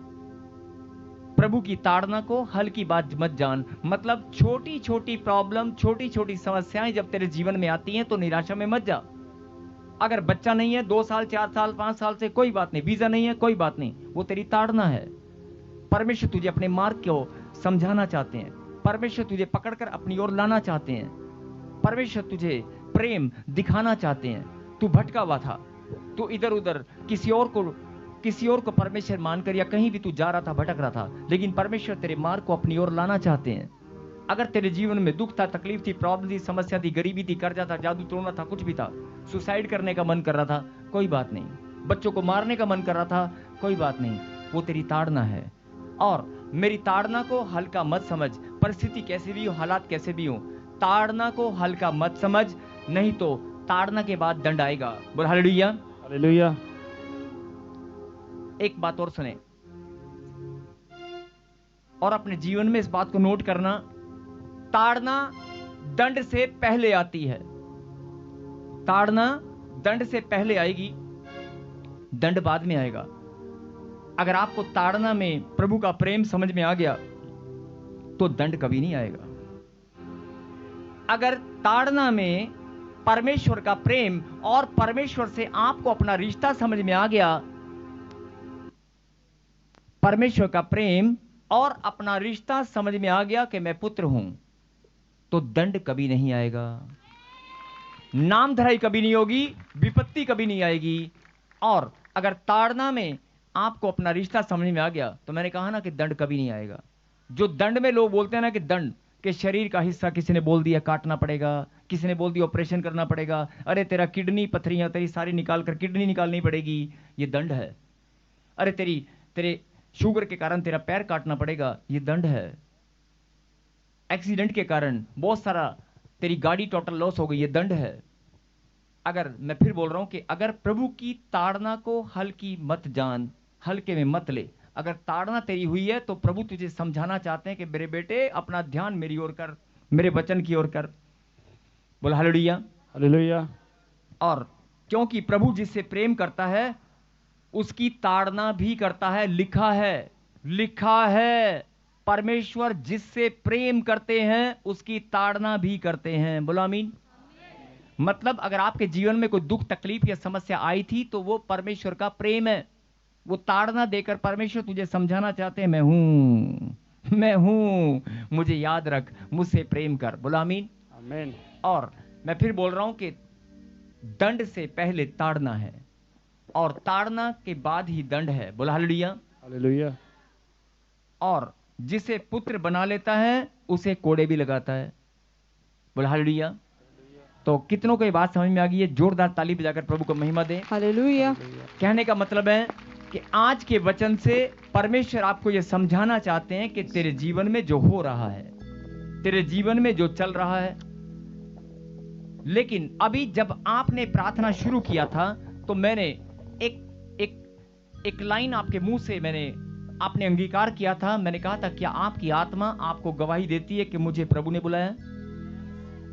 प्रभु की ताड़ना को हल्की बात मत जान। मतलब छोटी छोटी प्रॉब्लम, छोटी छोटी समस्याएं जब तेरे जीवन में आती हैं तो निराशा में मत जा। अगर बच्चा नहीं है 2 साल 4 साल 5 साल से, कोई बात नहीं। वीजा नहीं है, कोई बात नहीं, वो तेरी ताड़ना है। परमेश्वर तुझे अपने मार्ग को समझाना चाहते हैं। परमेश्वर तुझे पकड़कर अपनी ओर लाना चाहते हैं। परमेश्वर तुझे प्रेम दिखाना चाहते हैं। तू भटका हुआ था, तू इधर उधर किसी और को परमेश्वर मानकर, या कहीं भी तू जा रहा था, भटक रहा था, लेकिन परमेश्वर तेरे मार्ग को अपनी ओर लाना चाहते हैं। अगर तेरे जीवन में दुख था, तकलीफ थी, प्रॉब्लम थी, समस्या थी, गरीबी थी, कर्जा था, जादू टोना था, कुछ भी था, सुसाइड करने का मन कर रहा था, कोई बात नहीं। बच्चों को मारने का मन कर रहा था, कोई बात नहीं, वो तेरी ताड़ना है। और मेरी ताड़ना को हल्का मत समझ। परिस्थिति कैसे भी हो, हालात कैसे भी हो, ताड़ना को हल्का मत समझ, नहीं तो ताड़ना के बाद दंड आएगा। बोल हालेलुया। हालेलुया। एक बात और सुने और अपने जीवन में इस बात को नोट करना, ताड़ना दंड से पहले आती है। ताड़ना दंड से पहले आएगी, दंड बाद में आएगा। अगर आपको ताड़ना में प्रभु का प्रेम समझ में आ गया तो दंड कभी नहीं आएगा। अगर ताड़ना में परमेश्वर का प्रेम और परमेश्वर से आपको अपना रिश्ता समझ में आ गया, परमेश्वर का प्रेम और अपना रिश्ता समझ में आ गया कि मैं पुत्र हूं, तो दंड कभी नहीं आएगा, नामधराई कभी नहीं होगी, विपत्ति कभी नहीं आएगी। और अगर ताड़ना में आपको अपना रिश्ता समझ में आ गया, तो मैंने कहा ना कि दंड कभी नहीं आएगा। जो दंड में लोग बोलते हैं ना कि दंड के शरीर का हिस्सा किसी ने बोल दिया काटना पड़ेगा, किसी ने बोल दिया ऑपरेशन करना पड़ेगा, अरे तेरा किडनी पथरियां तेरी सारी निकाल कर किडनी निकालनी पड़ेगी, ये दंड है। अरे तेरे शुगर के कारण तेरा पैर काटना पड़ेगा, ये दंड है। एक्सीडेंट के कारण बहुत सारा तेरी गाड़ी टोटल लॉस हो गई, ये दंड है। अगर मैं फिर बोल रहा हूं कि अगर प्रभु की ताड़ना को हल्की मत जान, हल्के में मत ले। अगर ताड़ना तेरी हुई है तो प्रभु तुझे समझाना चाहते हैं कि मेरे बेटे अपना ध्यान मेरी ओर कर, मेरे वचन की ओर कर। बोल हालेलुया। हालेलुया। और क्योंकि प्रभु जिससे प्रेम करता है उसकी ताड़ना भी करता है। लिखा है परमेश्वर जिससे प्रेम करते हैं उसकी ताड़ना भी करते हैं। बोलो आमीन। मतलब अगर आपके जीवन में कोई दुख तकलीफ या समस्या आई थी तो वो परमेश्वर का प्रेम है। वो ताड़ना देकर परमेश्वर तुझे समझाना चाहते हैं, मैं हूं, मुझे याद रख, मुझसे प्रेम कर। बोलो आमीन। आमीन। और मैं फिर बोल रहा हूं कि दंड से पहले ताड़ना है और ताड़ना के बाद ही दंड है। बोलो हालेलुया। हालेलुया। और जिसे पुत्र बना लेता है उसे कोड़े भी लगाता है। बोलो हालेलुया। तो कितनों को ये बात समझ में आ गई है? जोरदार ताली बजाकर प्रभु को महिमा दें। हालेलुया। कहने का मतलब है कि आज के वचन से परमेश्वर आपको यह समझाना चाहते हैं कि तेरे जीवन में जो हो रहा है, तेरे जीवन में जो चल रहा है, लेकिन अभी जब आपने प्रार्थना शुरू किया था तो मैंने एक लाइन आपके मुंह से आपने अंगीकार किया था। मैंने कहा था, क्या आपकी आत्मा आपको गवाही देती है कि मुझे प्रभु ने बुलाया?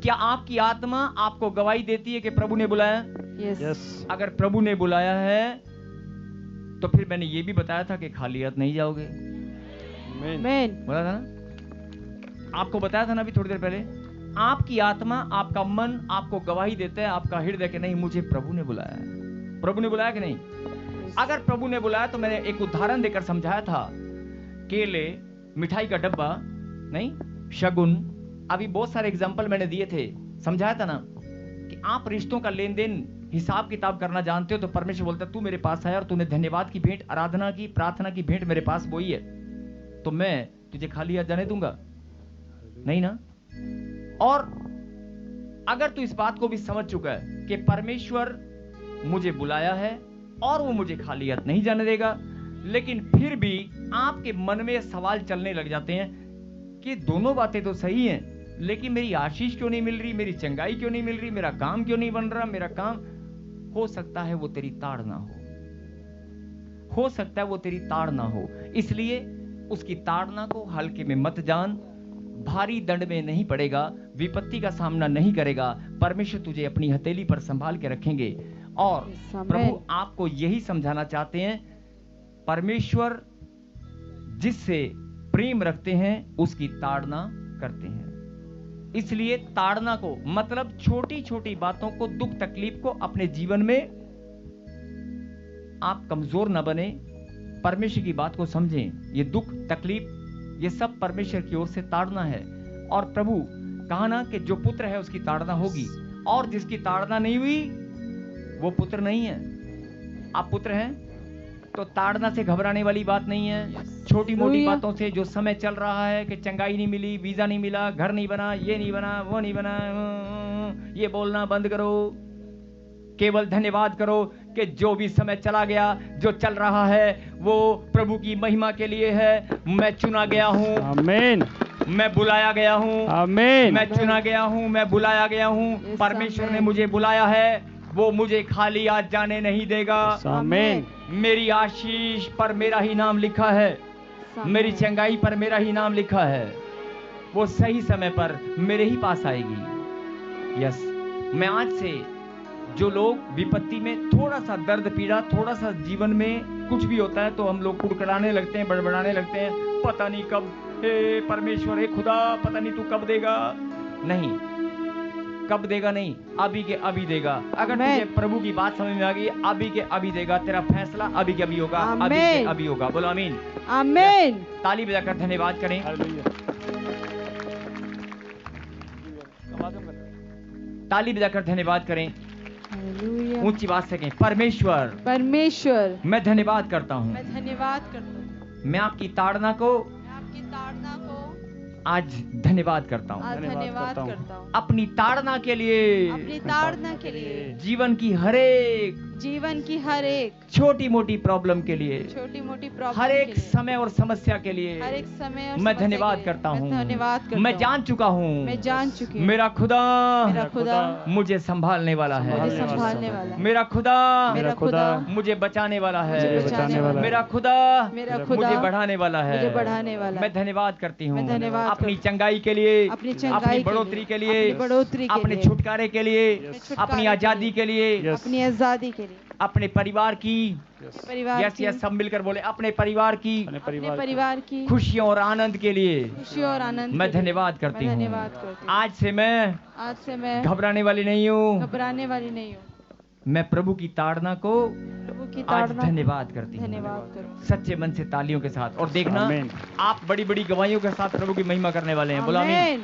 क्या आपकी आत्मा आपको गवाही देती है कि प्रभु ने बुलाया? यस। अगर प्रभु ने बुलाया है तो फिर मैंने ये भी बताया था कि खाली हाथ नहीं जाओगे। आमीन। बोला था ना, आपको बताया था ना अभी थोड़ी देर पहले। आपकी आत्मा, आपका मन आपको गवाही देता है, आपका हृदय कि नहीं मुझे प्रभु ने बुलाया है। प्रभु ने बुलाया कि नहीं? अगर प्रभु ने बुलाया तो मैंने एक उदाहरण देकर समझाया था, केले, मिठाई का डब्बा, नहीं, शगुन, अभी बहुत सारे एग्जाम्पल मैंने दिए थे। समझाया था ना कि आप रिश्तों का लेन देन हिसाब किताब करना जानते हो तो परमेश्वर बोलता तू मेरे पास आया और तूने धन्यवाद की भेंट, आराधना की, प्रार्थना की भेंट मेरे पास बोई है, तो मैं तुझे खाली हाथ जाने दूंगा नहीं ना। और अगर तू इस बात को भी समझ चुका है कि परमेश्वर मुझे बुलाया है और वो मुझे खाली हाथ नहीं जाने देगा, लेकिन फिर भी आपके मन में सवाल चलने लग जाते हैं कि दोनों बातें तो सही हैं, लेकिन मेरी आशीष क्यों नहीं मिल रही, मेरी चंगाई क्यों नहीं मिल रही, मेरा काम क्यों नहीं बन रहा, मेरा काम। हो सकता है वो तेरी ताड़ना हो सकता है वो तेरी ताड़ना हो। इसलिए उसकी ताड़ना को हल्के में मत जान। भारी दंड में नहीं पड़ेगा, विपत्ति का सामना नहीं करेगा। परमेश्वर तुझे अपनी हथेली पर संभाल के रखेंगे। और प्रभु आपको यही समझाना चाहते हैं, परमेश्वर जिससे प्रेम रखते हैं उसकी ताड़ना करते हैं। इसलिए ताड़ना को मतलब छोटी छोटी बातों को, दुख तकलीफ को अपने जीवन में आप कमजोर न बने, परमेश्वर की बात को समझें। ये दुख तकलीफ ये सब परमेश्वर की ओर से ताड़ना है। और प्रभु कहा ना कि जो पुत्र है उसकी ताड़ना होगी, और जिसकी ताड़ना नहीं हुई वो पुत्र नहीं है। आप पुत्र हैं तो ताड़ना से घबराने वाली बात नहीं है। छोटी मोटी बातों से जो समय चल रहा है कि चंगाई नहीं मिली, वीजा नहीं मिला, घर नहीं बना, ये नहीं बना, वो नहीं बना, ये बोलना बंद करो। केवल धन्यवाद करो कि जो भी समय चला गया, जो चल रहा है वो प्रभु की महिमा के लिए है। मैं चुना गया हूँ, आमीन, मैं बुलाया गया हूँ, आमीन, मैं चुना गया हूँ, मैं बुलाया गया हूँ। परमेश्वर ने मुझे बुलाया है, वो मुझे खाली आज जाने नहीं देगा। आमीन, मेरी आशीष पर मेरा ही नाम लिखा है, मेरी चंगाई पर मेरा ही नाम लिखा है। वो सही समय पर मेरे ही पास आएगी। यस, मैं आज से जो लोग विपत्ति में थोड़ा सा दर्द पीड़ा, थोड़ा सा जीवन में कुछ भी होता है तो हम लोग कुड़कुड़ाने लगते हैं, बड़बड़ाने लगते हैं, पता नहीं कब, हे परमेश्वर, हे खुदा, पता नहीं तू कब देगा। नहीं, कब देगा नहीं, अभी के अभी देगा। अगर तुझे प्रभु की बात समझ में आ गई, अभी के अभी देगा। तेरा फैसला अभी के अभी होगा, अभी के अभी होगा। बोलो आमीन, आमीन। ताली बजाकर धन्यवाद करें, ताली बजाकर धन्यवाद करें, ऊंची बात से कहें, परमेश्वर, परमेश्वर, मैं धन्यवाद करता हूँ, मैं धन्यवाद करता हूँ, मैं आपकी ताड़ना को आपकी ताड़ना को आज धन्यवाद करता हूँ, आज धन्यवाद करता हूँ, अपनी ताड़ना के लिए, अपनी ताड़ना के लिए, जीवन की हर एक छोटी मोटी प्रॉब्लम के लिए, हर एक समय और समस्या के लिए, हर एक समय और मैं धन्यवाद करता हूँ। मैं जान चुका हूँ, मैं जान चुकी हूँ, मेरा मेरा खुदा मुझे संभालने वाला है, मुझे संभालने वाला है, मेरा खुदा मुझे बचाने वाला है, मेरा खुदा मुझे बढ़ाने वाला है, मैं धन्यवाद करती हूँ अपनी चंगाई के लिए, अपनी बढ़ोतरी के लिए, अपने छुटकारे के लिए, अपनी आजादी के लिए, अपनी आजादी के लिए, अपने परिवार की, यस सब मिलकर बोले, अपने परिवार की खुशियों और आनंद के लिए मैं धन्यवाद करती हूँ। आज से मैं घबराने वाली नहीं हूँ, मैं प्रभु की ताड़ना को आज धन्यवाद करती हूँ, सच्चे मन से तालियों के साथ। और देखना, आप बड़ी बड़ी गवाहियों के साथ प्रभु की महिमा करने वाले हैं। बोला आमीन।